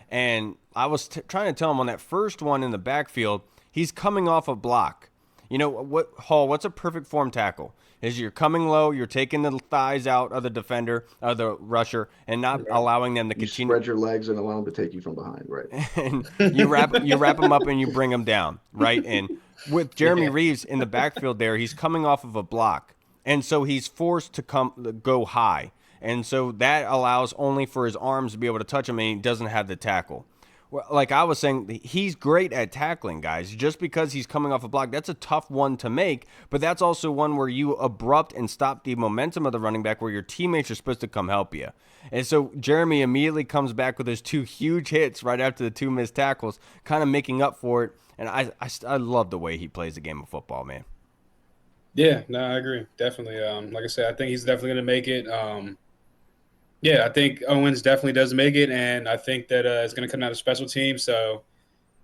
And I was trying to tell him on that first one in the backfield, he's coming off a block. You know what, Hall? What's a perfect form tackle? is you're coming low, you're taking the thighs out of the defender, of the rusher, and not allowing them to You continue. spread your legs and allow them to take you from behind, right? And you wrap them up and you bring them down, right? And with Jeremy Reeves in the backfield there, he's coming off of a block, and so he's forced to go high, and so that allows only for his arms to be able to touch him, and he doesn't have the tackle. Well, like I was saying, he's great at tackling, guys. Just because he's coming off a block, that's a tough one to make, but that's also one where you abrupt and stop the momentum of the running back where your teammates are supposed to come help you. And so Jeremy immediately comes back with his 2 huge hits right after the 2 missed tackles, kind of making up for it. And I love the way he plays the game of football, man. Yeah, no, I agree. Definitely. Like I said, I think he's definitely going to make it. Yeah, I think Owens definitely does make it, and I think that it's going to come out of special teams. So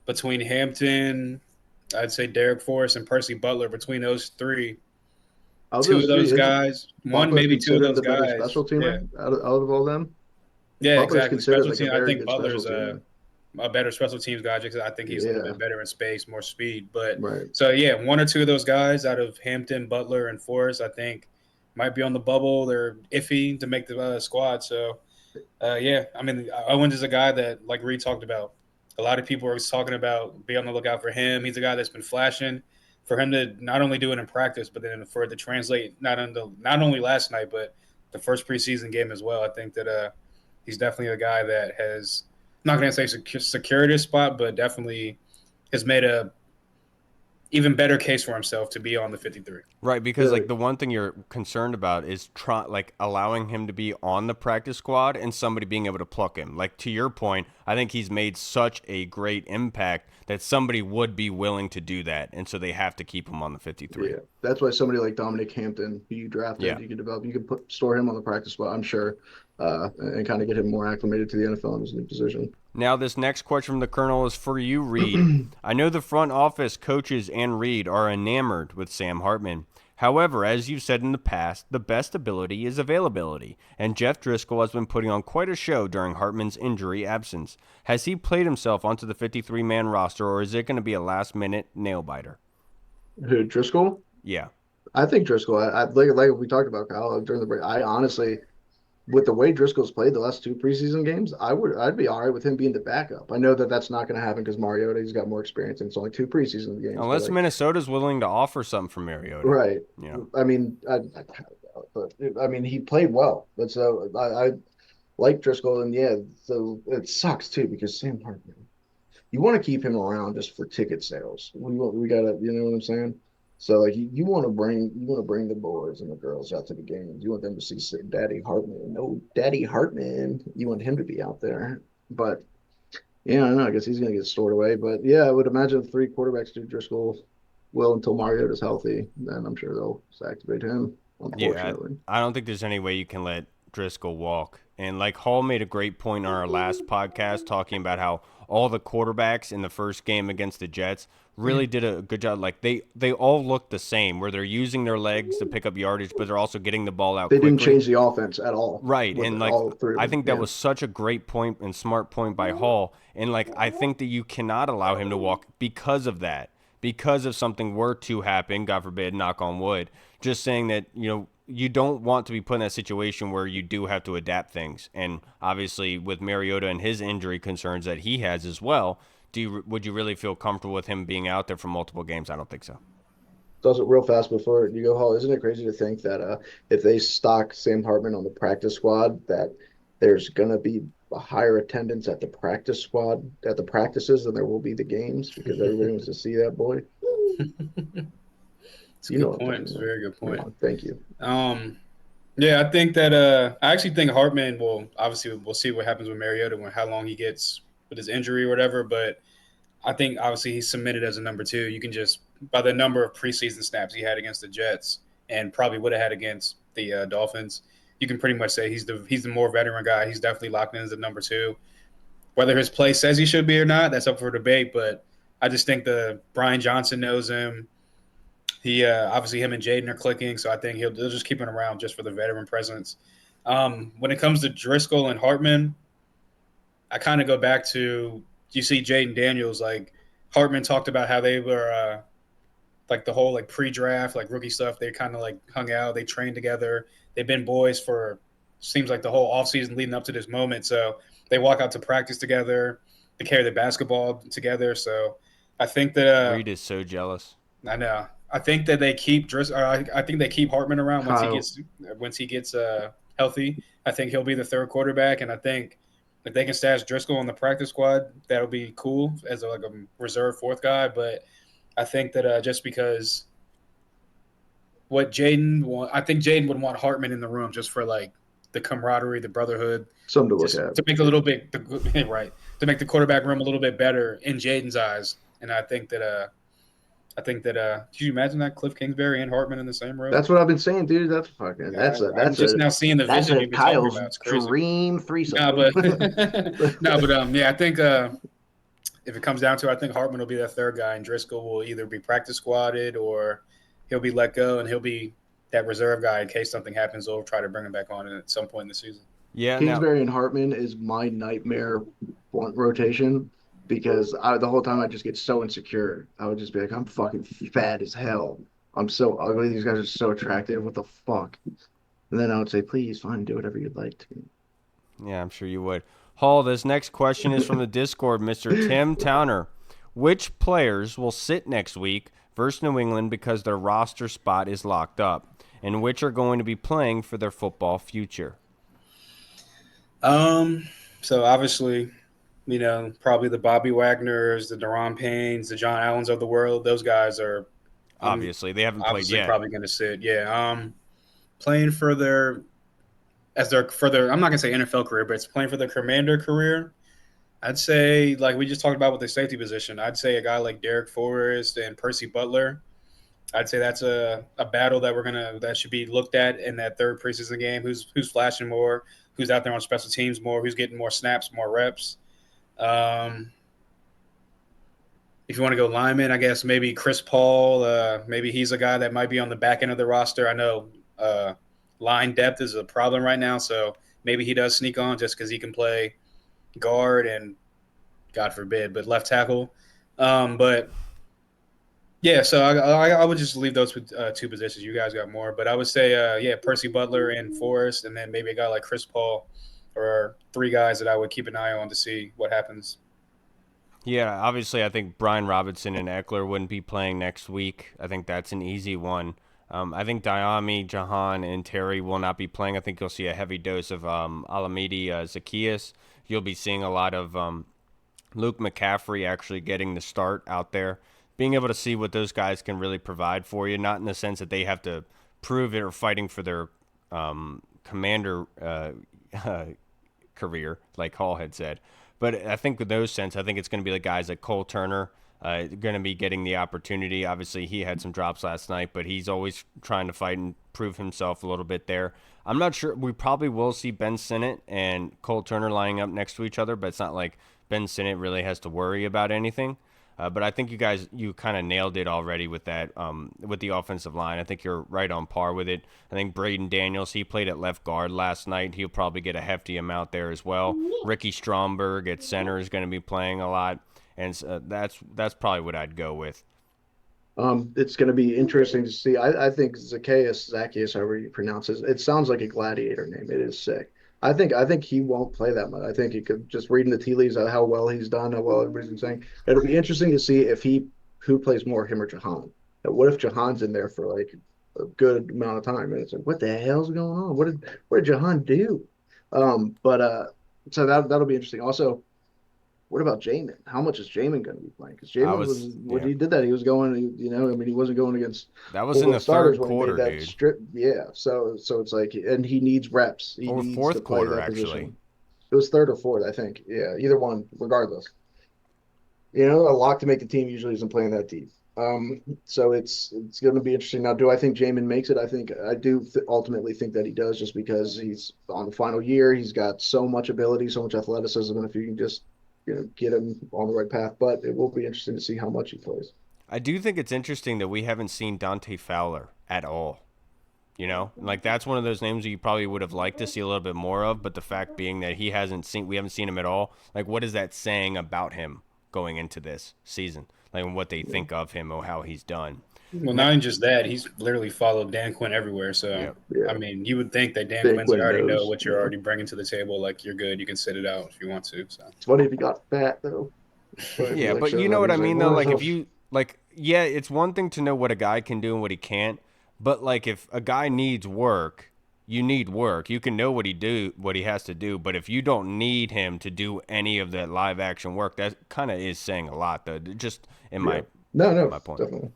between Hampton, I'd say Derek Forrest and Percy Butler, between those 3, I was 2 gonna of say, those isn't guys, one Butler's maybe 2 of considered those the better guys. special Yeah, teamer out of all them? yeah, Butler's exactly. considered Special like a team. I very think good Butler's special teamer. a better special teams guy because I think he's a little Yeah, bit better in space, more speed. But right. so yeah, 1 or 2 of those guys out of Hampton, Butler, and Forrest, I think might be on the bubble. They're iffy to make the squad. So yeah, I mean, Owens is a guy that, like Reed talked about, a lot of people are talking about be on the lookout for him. He's a guy that's been flashing. For him to not only do it in practice, but then for it to translate not only last night, but the first preseason game as well. I think that he's definitely a guy that has, I'm not going to say secured his spot, but definitely has made a even better case for himself to be on the 53. Right, because Yeah. like the one thing you're concerned about is like allowing him to be on the practice squad and somebody being able to pluck him. Like to your point, I think he's made such a great impact that somebody would be willing to do that, and so they have to keep him on the 53. Yeah, that's why somebody like Dominic Hampton, who you drafted, Yeah. you could develop, you could store him on the practice spot, I'm sure, and kind of get him more acclimated to the NFL in his new position. Now, this next question from the Colonel is for you, Reed. I know the front office, coaches, and Reed are enamored with Sam Hartman. However, as you've said in the past, the best ability is availability, and Jeff Driscoll has been putting on quite a show during Hartman's injury absence. Has he played himself onto the 53-man roster, or is it going to be a last-minute nail-biter? Who, Driscoll? Yeah. I think Driscoll. Like we talked about, Kyle, during the break. I honestly, with the way Driscoll's played the last 2 preseason games, I'd be all right with him being the backup. I know that that's not going to happen because Mariota, he's got more experience, and it's only 2 preseason games. Unless Minnesota's willing to offer something for Mariota. Right. Yeah. I mean, but I mean, he played well, but so I like Driscoll, and yeah, so it sucks too because Sam Hartman, you want to keep him around just for ticket sales. We gotta, you know what I'm saying? So like you want to bring the boys and the girls out to the games. You want them to see Daddy Hartman. No, Daddy Hartman. You want him to be out there, but yeah, I don't know. I guess he's gonna get stored away. But yeah, I would imagine 3 quarterbacks do Driscoll will until Mariota's healthy. Then I'm sure they'll activate him. Unfortunately, I don't think there's any way you can let Driscoll walk. And like Hall made a great point on our last podcast talking about how all the quarterbacks in the first game against the Jets really did a good job. Like they all look the same, where they're using their legs to pick up yardage, but they're also getting the ball out they quickly. didn't change the offense at all. Right, and like all 3 of I them. think that Yeah. was such a great point and smart point by Hall. And like I think that you cannot allow him to walk because of that. Because if something were to happen, God forbid, knock on wood, just saying that, you don't want to be put in that situation where you do have to adapt things. And obviously with Mariota and his injury concerns that he has as well, would you really feel comfortable with him being out there for multiple games? I don't think so. Also, real fast before you go, Hall, isn't it crazy to think that if they stock Sam Hartman on the practice squad, that there's gonna be a higher attendance at the practice squad at the practices than there will be the games because everybody wants to see that boy. It's a good point. It's a very good point. Yeah, thank you. Yeah, I think that I actually think Hartman will obviously we'll see what happens with Mariota when how long he gets with his injury or whatever, but I think obviously he's submitted as a number 2. You can just by the number of preseason snaps he had against the Jets and probably would have had against the Dolphins, you can pretty much say he's the more veteran guy. He's definitely locked in as a number 2. Whether his play says he should be or not, that's up for debate. But I just think Brian Johnson knows him. He obviously him and Jayden are clicking, so I think they'll just keep him around just for the veteran presence. When it comes to Driscoll and Hartman, I kind of go back to you see Jayden Daniels. Like Hartman talked about how they were like the whole like pre-draft, like rookie stuff. They kind of like hung out. They trained together. They've been boys for seems like the whole offseason leading up to this moment. So they walk out to practice together. They carry the basketball together. So I think that Reed is so jealous. I know. I think that they keep I think they keep Hartman around Kyle. once he gets healthy. I think he'll be the third quarterback, and I think if they can stash Driscoll on the practice squad, that'll be cool as like a reserve fourth guy. But I think that just because what Jayden want, I think Jayden would want Hartman in the room just for like the camaraderie, the brotherhood, Something to look just at. to make a little bit right to make the quarterback room a little bit better in Jaden's eyes. And I think that could you imagine that Cliff Kingsbury and Hartman in the same room? That's what I've been saying, dude. That's fucking. I'm just now seeing the That's vision a you've been talking Kyle's about. It's crazy. dream threesome. No, but yeah, I think if it comes down to it, I think Hartman will be that third guy, and Driscoll will either be practice squatted or he'll be let go, and he'll be that reserve guy in case something happens. They'll try to bring him back on at some point in the season. Yeah, Kingsbury and Hartman is my nightmare rotation because the whole time I just get so insecure. I would just be like, I'm fucking fat as hell. I'm so ugly. These guys are so attractive. What the fuck? And then I would say, please, fine, do whatever you'd like to. yeah, I'm sure you would. Hall, this next question is from the Discord, Mr. Tim Towner. Which players will sit next week versus New England because their roster spot is locked up, and which are going to be playing for their football future? So obviously, probably the Bobby Wagners, the Deron Paynes, the John Allens of the world. Those guys are Obviously, they haven't played yet. Probably going to sit. Yeah. Playing for their I'm not gonna say NFL career, but it's playing for their Commander career. I'd say, like we just talked about with the safety position, I'd say a guy like Derek Forrest and Percy Butler. I'd say that's a battle that should be looked at in that third preseason game. Who's flashing more? Who's out there on special teams more? Who's getting more snaps, more reps? If you want to go lineman, I guess maybe Chris Paul. Maybe he's a guy that might be on the back end of the roster. I know line depth is a problem right now, so maybe he does sneak on just because he can play guard and, God forbid, but left tackle. But yeah, so I would just leave those with two positions. You guys got more, but I would say Percy Butler and Forrest, and then maybe a guy like Chris Paul, or three guys that I would keep an eye on to see what happens. Yeah, obviously, I think Brian Robinson and Eckler wouldn't be playing next week. I think that's an easy one. I think Diami, Jahan, and Terry will not be playing. I think you'll see a heavy dose of Alamedi Zacchaeus. You'll be seeing a lot of Luke McCaffrey actually getting the start out there, being able to see what those guys can really provide for you, not in the sense that they have to prove it or fighting for their commander career, like Hall had said. But I think with those sense, I think it's going to be like guys like Cole Turner going to be getting the opportunity. Obviously, he had some drops last night, but he's always trying to fight and prove himself a little bit there. I'm not sure. We probably will see Ben Sinnott and Cole Turner lining up next to each other, but it's not like Ben Sinnott really has to worry about anything. But I think you kind of nailed it already with that, with the offensive line. I think you're right on par with it. I think Jayden Daniels, he played at left guard last night. He'll probably get a hefty amount there as well. Ricky Stromberg at center is going to be playing a lot, and that's probably what I'd go with. It's going to be interesting to see. I think Zacchaeus, however you pronounce it sounds like a gladiator name. It is sick. I think he won't play that much. I think he could, just reading the tea leaves of how well he's done, how well everybody's been saying. It'll be interesting to see who plays more, him or Jahan. What if Jahan's in there for like a good amount of time, and it's like, what the hell's going on? What did Jahan do? So that'll be interesting. Also, what about Jamin? How much is Jamin going to be playing? Because Jamin when he did that, he was going. He wasn't going against. That was in the third when quarter, he made that dude. Strip, yeah. So it's like, and he needs reps. He Or needs fourth to play quarter, that actually. position. It was third or fourth, I think. Yeah, either one, regardless. A lock to make the team usually isn't playing that deep. So it's going to be interesting. Now, do I think Jamin makes it? I do ultimately think that he does, just because he's on the final year. He's got so much ability, so much athleticism, and if you can just get him on the right path. But it will be interesting to see how much he plays. I do think it's interesting that we haven't seen Dante Fowler at all. Like that's one of those names that you probably would have liked to see a little bit more of, but the fact being that we haven't seen him at all. Like, what is that saying about him going into this season? Like, what they think of him or how he's done. Well, not even just that, he's literally followed Dan Quinn everywhere. So, Yep. Yeah. I mean, you would think that Dan Dan Quinn's would Quinn already know knows. what you're Yeah. already bringing to the table. Like, you're good. You can sit it out if you want to. So, It's funny if he got fat though. It's funny if he Yeah, like but you shows know up. what I He's like, mean though. Like "Whoa." if you like, yeah, it's one thing to know what a guy can do and what he can't, but like if a guy needs work, you need work. You can know what he has to do, but if you don't need him to do any of that live action work, that kind of is saying a lot, though. Just in Yeah. my No, point. definitely.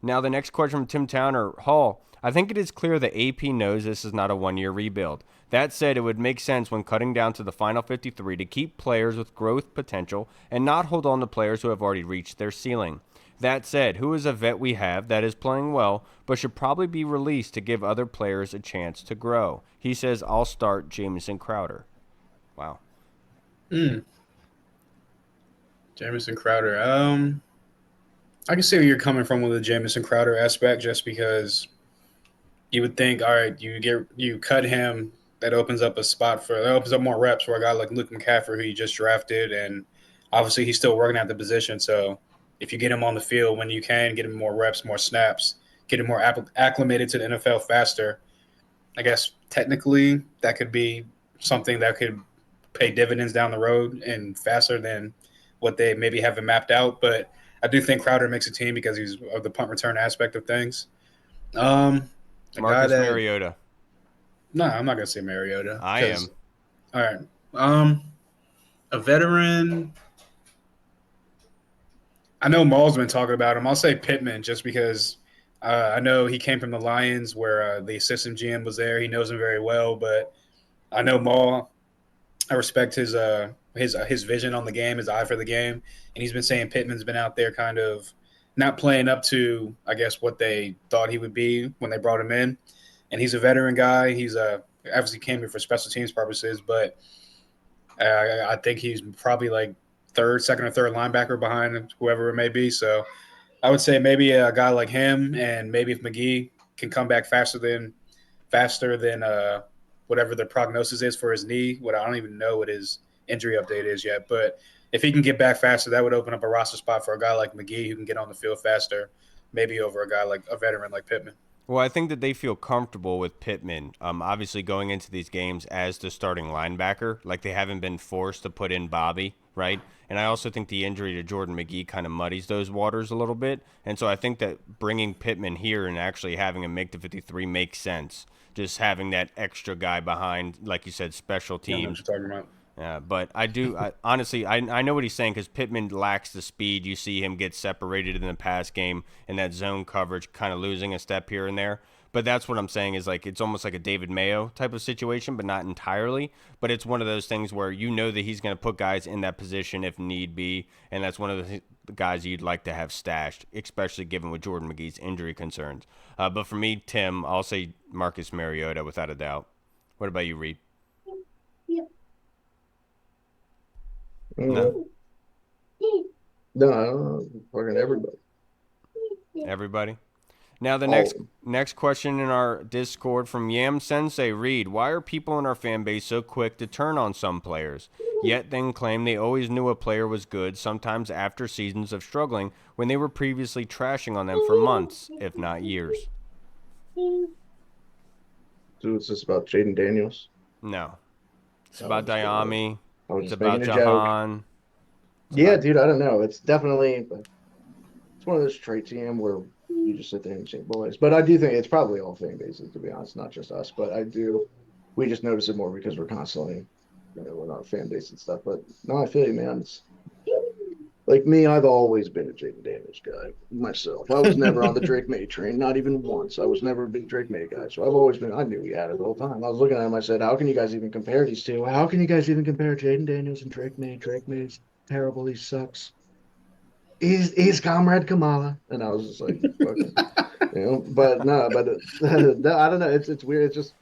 Now, the next question from Tim Towner Hall. I think it is clear that AP knows this is not a 1 year rebuild. That said, it would make sense when cutting down to the final 53 to keep players with growth potential and not hold on to players who have already reached their ceiling. That said, who is a vet we have that is playing well but should probably be released to give other players a chance to grow? He says, I'll start Jamison Crowder. Wow. Jamison Crowder. I can see where you're coming from with the Jamison Crowder aspect, just because you would think, all right, you cut him, that opens up more reps for a guy like Luke McCaffrey, who you just drafted, and obviously he's still working at the position. So if you get him on the field when you can, get him more reps, more snaps, get him more acclimated to the NFL faster, I guess technically that could be something that could pay dividends down the road and faster than what they maybe have it mapped out. But I do think Crowder makes a team because he's of the punt return aspect of things. A guy Marcus that Mariota. No, I'm not gonna say Mariota. I am. All right. A veteran. I know Maul's been talking about him. I'll say Pittman just because I know he came from the Lions where the assistant GM was there. He knows him very well, but I know Maul. I respect his vision on the game, his eye for the game, and he's been saying Pittman's been out there kind of not playing up to, I guess, what they thought he would be when they brought him in. And he's a veteran guy. He's obviously came here for special teams purposes, but I think he's probably like second or third linebacker behind whoever it may be. So I would say maybe a guy like him, and maybe if McGee can come back faster than whatever the prognosis is for his knee. What I don't even know what his injury update is yet, but if he can get back faster, that would open up a roster spot for a guy like McGee who can get on the field faster, maybe over a guy like a veteran like Pittman. Well, I think that they feel comfortable with Pittman, obviously going into these games as the starting linebacker. Like they haven't been forced to put in Bobby, right? And I also think the injury to Jordan McGee kind of muddies those waters a little bit. And so I think that bringing Pittman here and actually having him make the 53 makes sense. Just having that extra guy behind, like you said, special I know what teams. you're talking about. Yeah, but honestly, I know what he's saying because Pittman lacks the speed. You see him get separated in the pass game and that zone coverage, kind of losing a step here and there. But that's what I'm saying is like it's almost like a David Mayo type of situation, but not entirely. But it's one of those things where you know that he's going to put guys in that position if need be, and that's one of the guys you'd like to have stashed, especially given with Jordan McGee's injury concerns. But for me, Tim, I'll say Marcus Mariota without a doubt. What about you, Reed? No. No, fucking everybody. Everybody. Now the All next question in our Discord from Yam Sensei Reed: why are people in our fan base so quick to turn on some players, yet then claim they always knew a player was good, sometimes after seasons of struggling when they were previously trashing on them for months, if not years? Dude, it's just about Jayden Daniels. No. It's Oh, about it's good. Diami. I was It's just about making a joke. Jahan. Yeah, dude, I don't know. It's definitely it's one of those traits, Ian, where you just sit there and say boys. But I do think it's probably all fan bases, to be honest, not just us. But we just notice it more because we're constantly, with our fan base and stuff. But no, I feel you, man. It's like me, I've always been a Jayden Daniels guy myself. I was never on the Drake May train, not even once. I was never a big Drake May guy. So I've always been, I knew he had it the whole time. I was looking at him, I said, how can you guys even compare these two? How can you guys even compare Jayden Daniels and Drake May? Drake May's terrible. He sucks. He's Comrade Kamala. And I was just like, fucking, but no, but I don't know. It's weird. It's just,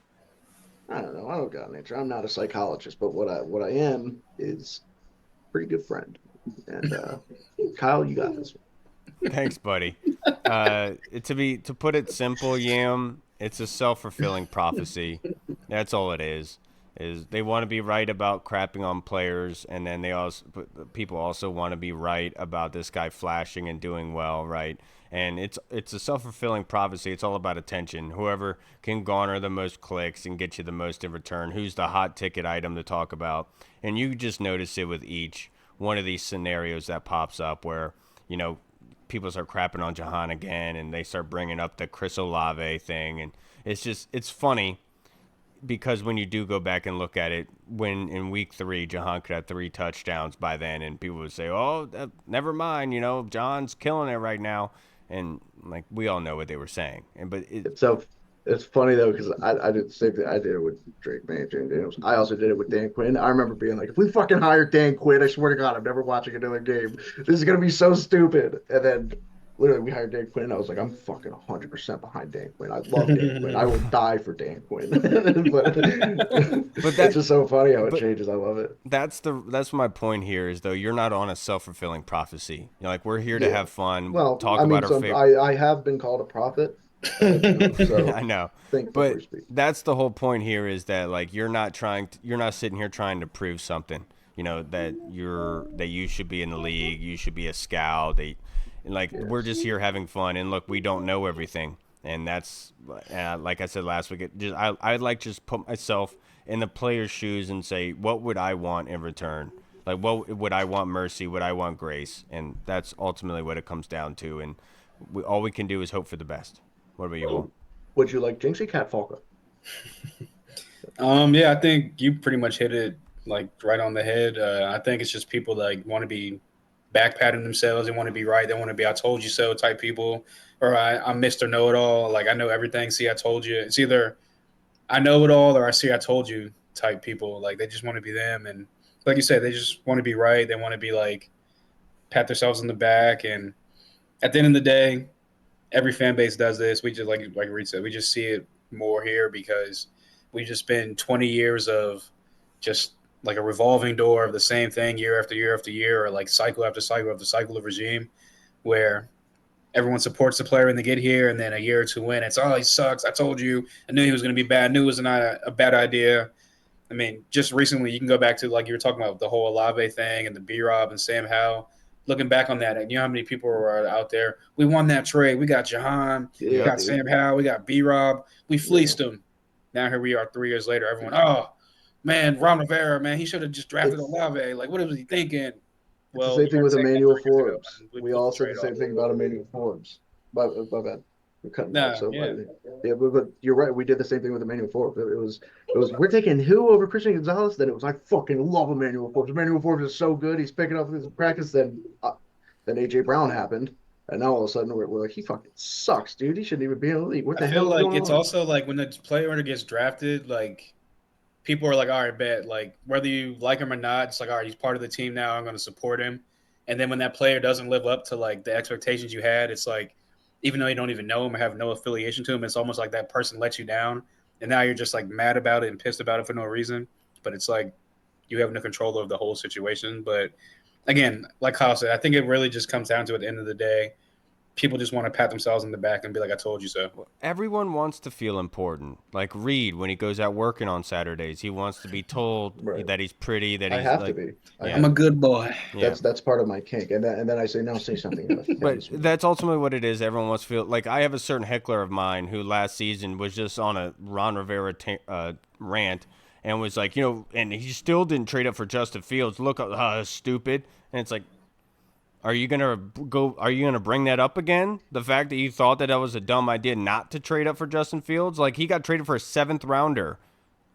I don't know. I don't got an answer. I'm not a psychologist, but what I am is a pretty good friend. And Kyle, you got this one. Thanks, buddy. To put it simple, Yam, it's a self-fulfilling prophecy. That's all it is. is they want to be right about crapping on players, and then people also want to be right about this guy flashing and doing well, right? And it's a self-fulfilling prophecy. It's all about attention. Whoever can garner the most clicks and get you the most in return, who's the hot ticket item to talk about. And you just notice it with each one of these scenarios that pops up where, people start crapping on Jahan again, and they start bringing up the Chris Olave thing. And it's funny because when you do go back and look at it, when in week 3, Jahan could have 3 touchdowns by then, and people would say, oh, never mind, John's killing it right now. And like, we all know what they were saying. So it's funny though, because I did the same thing. I did it with Drake May and Jayden Daniels. I also did it with Dan Quinn. I remember being like, if we fucking hire Dan Quinn, I swear to God, I'm never watching another game. This is gonna be so stupid. And then literally we hired Dan Quinn, and I was like, I'm fucking 100% behind Dan Quinn. I love Dan Quinn. I will die for Dan Quinn. but it's just so funny how it changes. I love it. That's my point here is, though, you're not on a self-fulfilling prophecy. Like, we're here to have fun, Well, talk about our favorite. I have been called a prophet. So I know, but that's the whole point here is that, like, you're not sitting here trying to prove something, that you should be in the league, you should be a scout. We're just here having fun, and look, we don't know everything, and that's like I said last week. I'd like just put myself in the player's shoes and say, what would I want in return? Like, what would I want? Mercy? Would I want grace? And that's ultimately what it comes down to. And all we can do is hope for the best. What about you all? Would you like Jinxie Cat Falco? Yeah, I think you pretty much hit it like right on the head. I think it's just people that want to be back patting themselves. They want to be right. They want to be "I told you so" type people, or I'm Mr. Know It All. Like, I know everything. See, I told you. It's either I know it all or I see I told you type people. Like, they just want to be them, and like you said, they just want to be right. They want to be like pat themselves on the back. And at the end of the day, every fan base does this. We just like Reed said, we just see it more here because we just been 20 years of just like a revolving door of the same thing year after year after year, or like cycle after cycle after cycle of regime where everyone supports the player and they get here, and then a year or two in, it's, oh, he sucks. I told you. I knew he was going to be bad. I knew it was not a bad idea. I mean, just recently, you can go back to, like you were talking about, the whole Olave thing and the B-Rob and Sam Howell. Looking back on that, and you know how many people were out there? We won that trade. We got Jahan. We got Sam Howell. We got B-Rob. We fleeced him. Now here we are 3 years later. Everyone, oh, man, Ron Rivera, man, he should have just drafted Olave. Like, what was he thinking? Well, the same thing with Emmanuel Forbes. We all said the same thing about Emmanuel Forbes. My bad. We're cutting off. So but you're right. We did the same thing with Emmanuel Forbes. It was we're taking who over Christian Gonzalez. Then it was, I fucking love Emmanuel Forbes. Emmanuel Forbes is so good. He's picking up his practice. Then AJ Brown happened, and now all of a sudden we're like, he fucking sucks, dude. He shouldn't even be in the league. What the hell? I feel like it's also like when the player gets drafted, like, people are like, all right, bet. Like, whether you like him or not, it's like, all right, he's part of the team now. I'm going to support him. And then when that player doesn't live up to, like, the expectations you had, it's like, even though you don't even know him or have no affiliation to him, it's almost like that person let you down. And now you're just, like, mad about it and pissed about it for no reason. But it's like you have no control of the whole situation. But, again, like Kyle said, I think it really just comes down to, at the end of the day, people just want to pat themselves in the back and be like, I told you so. Everyone wants to feel important. Like Reed, when he goes out working on Saturdays, he wants to be told that he's pretty, that he's to be. I'm a good boy. Yeah. That's part of my kink. And then I say, no, say something else. But that's ultimately what it is. Everyone wants to feel like, I have a certain heckler of mine who last season was just on a Ron Rivera rant and was like, and he still didn't trade up for Justin Fields. Look, stupid. And it's like, Are you gonna bring that up again? The fact that you thought that was a dumb idea not to trade up for Justin Fields? Like, he got traded for a 7th rounder.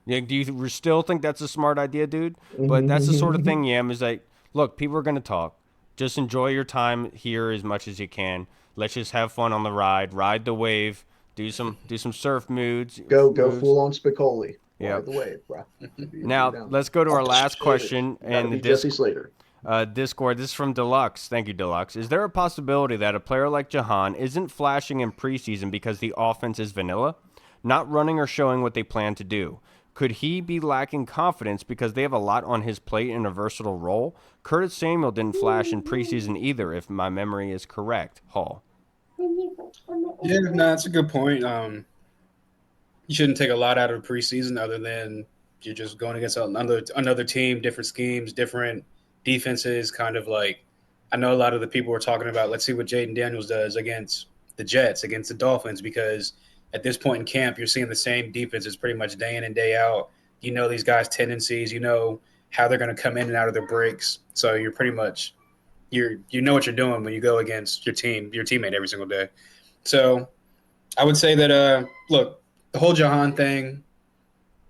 Do you still think that's a smart idea, dude? But that's the sort of thing, Yam, is like, look, people are gonna talk. Just enjoy your time here as much as you can. Let's just have fun on the ride the wave, do some surf moods. Go full on Spicoli. Yeah, the wave, bro. Now let's go to our last question and the Jesse Slater. Discord. This is from Deluxe. Thank you, Deluxe. Is there a possibility that a player like Jahan isn't flashing in preseason because the offense is vanilla, not running or showing what they plan to do? Could he be lacking confidence because they have a lot on his plate in a versatile role? Curtis Samuel didn't flash in preseason either, if my memory is correct. Hall. Yeah, no, that's a good point. You shouldn't take a lot out of preseason other than you're just going against another team, different schemes, different defenses. Kind of like I know a lot of the people were talking about. Let's see what Jayden Daniels does against the Jets, against the Dolphins, because at this point in camp, you're seeing the same defenses pretty much day in and day out. You know these guys' tendencies. You know how they're going to come in and out of their breaks. So you're pretty much you know what you're doing when you go against your teammate every single day. So I would say that look, the whole Jahan thing.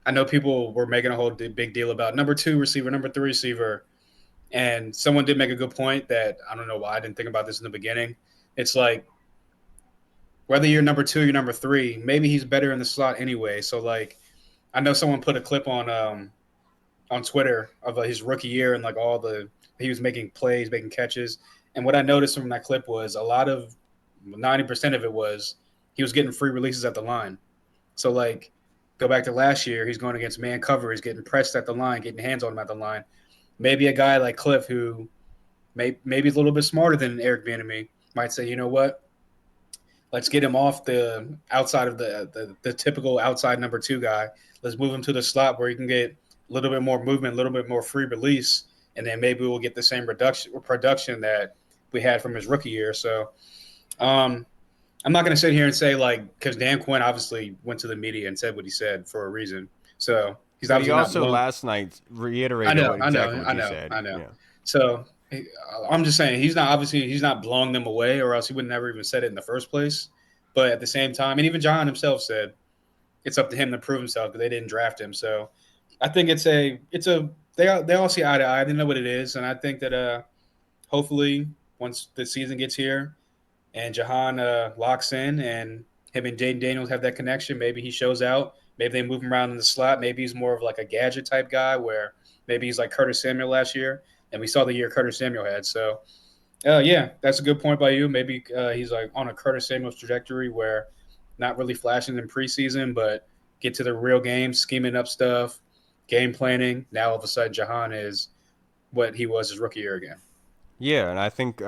I know people were making a whole big deal about number 2 receiver, number 3 receiver, and someone did make a good point that I don't know why I didn't think about this in the beginning. It's like whether you're number 2 or you're number 3, maybe he's better in the slot anyway. So like, I know someone put a clip on Twitter of his rookie year and like he was making plays, making catches, and what I noticed from that clip was a lot of 90% of it was he was getting free releases at the line. So like, go back to last year, he's going against man cover, he's getting pressed at the line, getting hands on him at the line. Maybe a guy like Cliff, who maybe is a little bit smarter than Eric Bieniemy, might say, you know what? Let's get him off the outside of the typical outside number 2 guy. Let's move him to the slot where he can get a little bit more movement, a little bit more free release, and then maybe we'll get the same production that we had from his rookie year. So I'm not going to sit here and say like, because Dan Quinn obviously went to the media and said what he said for a reason. So he's But he obviously also last night reiterated exactly what you said. I know. Yeah. So I'm just saying he's not blowing them away, or else he would never even said it in the first place. But at the same time, and even John himself said it's up to him to prove himself because they didn't draft him. So I think they all see eye to eye. They know what it is, and I think that hopefully once the season gets here and Jahan locks in and him and Jayden Daniels have that connection, maybe he shows out. Maybe they move him around in the slot. Maybe he's more of like a gadget type guy where maybe he's like Curtis Samuel last year, and we saw the year Curtis Samuel had. So yeah, that's a good point by you. Maybe he's like on a Curtis Samuel's trajectory where not really flashing in preseason, but get to the real game, scheming up stuff, game planning. Now all of a sudden, Jahan is what he was his rookie year again. Yeah, and I think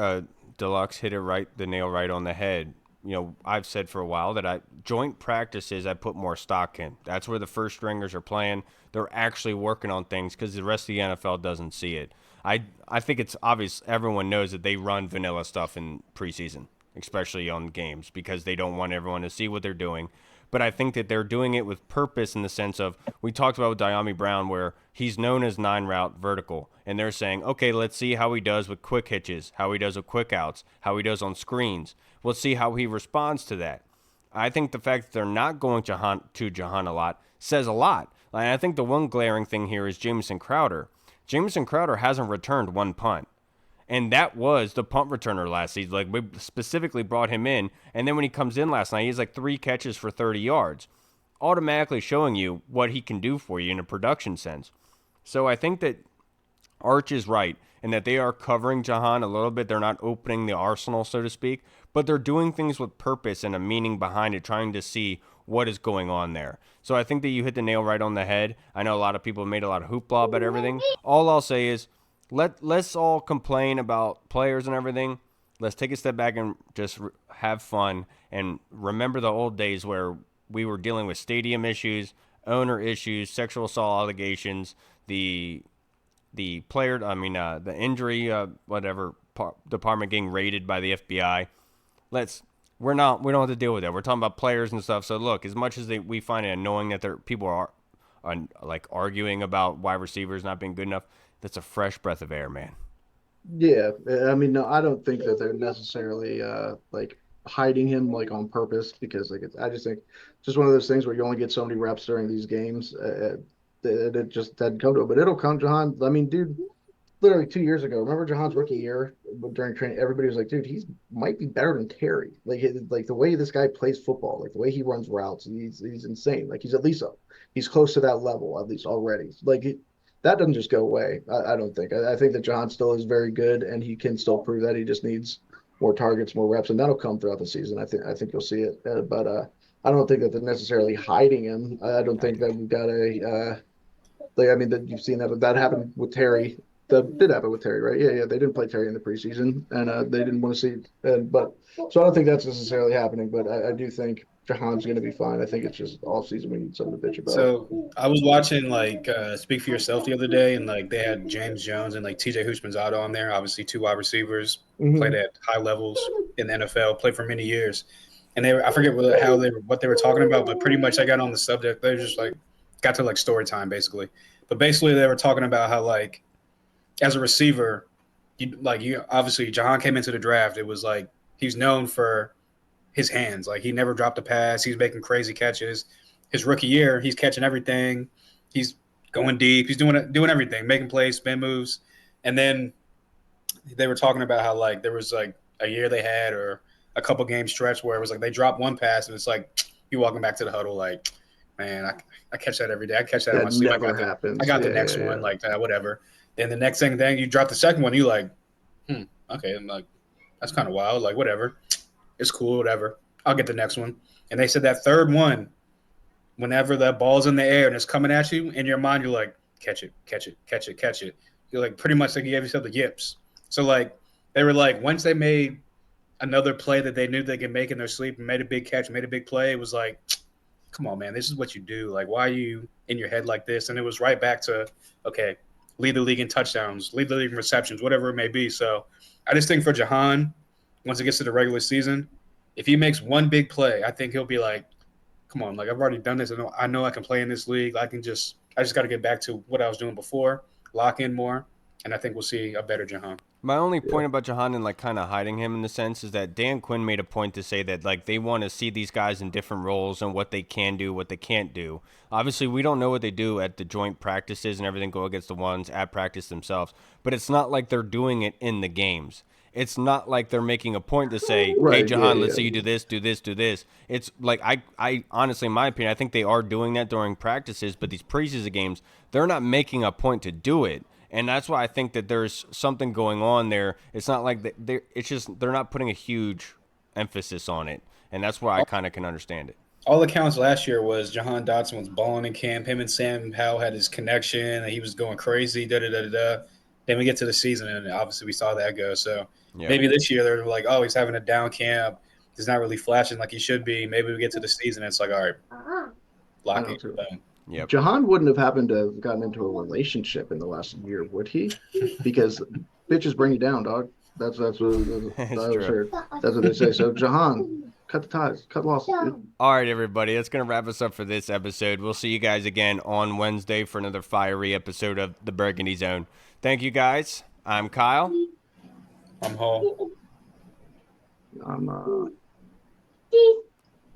Deluxe hit the nail right on the head. You know, I've said for a while that joint practices I put more stock in. That's where the first stringers are playing. They're actually working on things because the rest of the NFL doesn't see it. I think it's obvious everyone knows that they run vanilla stuff in preseason, especially on games, because they don't want everyone to see what they're doing. But I think that they're doing it with purpose in the sense of, we talked about with Diami Brown where he's known as 9-route vertical. And they're saying, okay, let's see how he does with quick hitches, how he does with quick outs, how he does on screens. Let's see how he responds to that. I think the fact that they're not going to Jahan a lot says a lot. And I think the one glaring thing here is Jamison Crowder. Jamison Crowder hasn't returned one punt. And that was the punt returner last season. Like, we specifically brought him in. And then when he comes in last night, he's like 3 catches for 30 yards, automatically showing you what he can do for you in a production sense. So I think that Arch is right in that they are covering Jahan a little bit. They're not opening the arsenal, so to speak, but they're doing things with purpose and a meaning behind it, trying to see what is going on there. So I think that you hit the nail right on the head. I know a lot of people have made a lot of hoopla about everything. All I'll say is let's all complain about players and everything. Let's take a step back and just have fun and remember the old days where we were dealing with stadium issues, owner issues, sexual assault allegations, the injury, department getting raided by the FBI. We don't have to deal with that. We're talking about players and stuff. So look, as much as we find it annoying that people are like arguing about wide receivers not being good enough, that's a fresh breath of air, man. Yeah, I mean, no, I don't think that they're necessarily like hiding him like on purpose because I just think just one of those things where you only get so many reps during these games. It just doesn't come to it, but it'll come, Jahan. I mean, dude, literally 2 years ago, remember Jahan's rookie year during training? Everybody was like, dude, he's might be better than Terry. Like the way this guy plays football, like the way he runs routes, he's insane. Like he's close to that level at least already. That doesn't just go away. I don't think. I think that Jahan still is very good, and he can still prove that. He just needs more targets, more reps, and that'll come throughout the season. I think you'll see it, but I don't think that they're necessarily hiding him. I don't think that we've got that you've seen that happened with Terry. That did happen with Terry, right? Yeah. They didn't play Terry in the preseason, and they didn't want to see. So I don't think that's necessarily happening. But I do think Jahan's going to be fine. I think it's just off season we need something to bitch about. So I was watching Speak for Yourself the other day, and like they had James Jones and like TJ Houshmandzadeh on there. Obviously, 2 wide receivers, played at high levels in the NFL, played for many years. And I forget what they were talking about, but pretty much I got on the subject. They just like got to like story time basically. But basically they were talking about how like as a receiver, you obviously Jahan came into the draft. It was like he's known for his hands. Like he never dropped a pass. He's making crazy catches. His rookie year, he's catching everything. He's going deep. He's doing everything, making plays, spin moves. And then they were talking about how like there was like a year they had or a couple game stretch where it was like they dropped one pass and it's like you walking back to the huddle like, man, I catch that every day. I catch that in my sleep. I got the next one like that, whatever. Then the next thing you drop the second one, you like, okay, I'm like, that's kind of wild. Like whatever, it's cool, whatever. I'll get the next one. And they said that third one, whenever that ball's in the air and it's coming at you, in your mind you're like, catch it, catch it, catch it, catch it. You're like pretty much like you gave yourself the yips. So like they were like once they made another play that they knew they could make in their sleep and made a big catch, made a big play, it was like, come on, man, this is what you do. Like, why are you in your head like this? And it was right back to, okay, lead the league in touchdowns, lead the league in receptions, whatever it may be. So I just think for Jahan, once it gets to the regular season, if he makes one big play, I think he'll be like, come on, like I've already done this. I know I can play in this league. I just got to get back to what I was doing before, lock in more, and I think we'll see a better Jahan. My only point about Jahan and like kind of hiding him in the sense is that Dan Quinn made a point to say that like they want to see these guys in different roles and what they can do, what they can't do. Obviously, we don't know what they do at the joint practices and everything go against the ones at practice themselves, but it's not like they're doing it in the games. It's not like they're making a point to say, hey, Jahan, let's say you do this, do this, do this. It's like I honestly, in my opinion, I think they are doing that during practices, but these preseason games, they're not making a point to do it. And that's why I think that there's something going on there. It's not like they're not putting a huge emphasis on it. And that's why I kind of can understand it. All accounts last year was Jahan Dotson was balling in camp. Him and Sam Howell had his connection, and he was going crazy, da-da-da-da-da. Then we get to the season, and obviously we saw that go. So maybe this year they're like, oh, he's having a down camp. He's not really flashing like he should be. Maybe we get to the season, and it's like, all right, lock it. Yep. Jahan wouldn't have happened to have gotten into a relationship in the last year, would he? Because bitches bring you down, dog. That's what they say. So Jahan, cut the ties, cut losses. All right, everybody, that's going to wrap us up for this episode. We'll see you guys again on Wednesday for another fiery episode of the Burgundy Zone. Thank you, guys. I'm Kyle. I'm Hall. I'm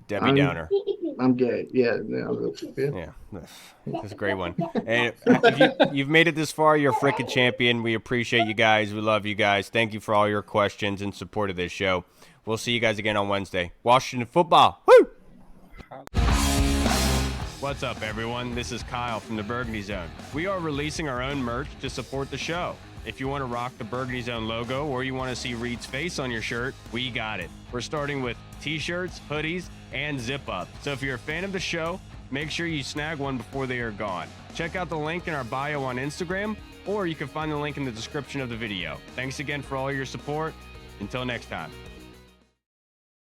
Debbie Downer. I'm gay. Yeah. That's a great one. And if you've made it this far, you're a freaking champion. We appreciate you guys. We love you guys. Thank you for all your questions and support of this show. We'll see you guys again on Wednesday. Washington football. Woo! What's up, everyone? This is Kyle from the Burgundy Zone. We are releasing our own merch to support the show. If you want to rock the Burgundy Zone logo or you want to see Reed's face on your shirt, we got it. We're starting with t-shirts, hoodies, and zip-up. So if you're a fan of the show, make sure you snag one before they are gone. Check out the link in our bio on Instagram, or you can find the link in the description of the video. Thanks again for all your support. Until next time.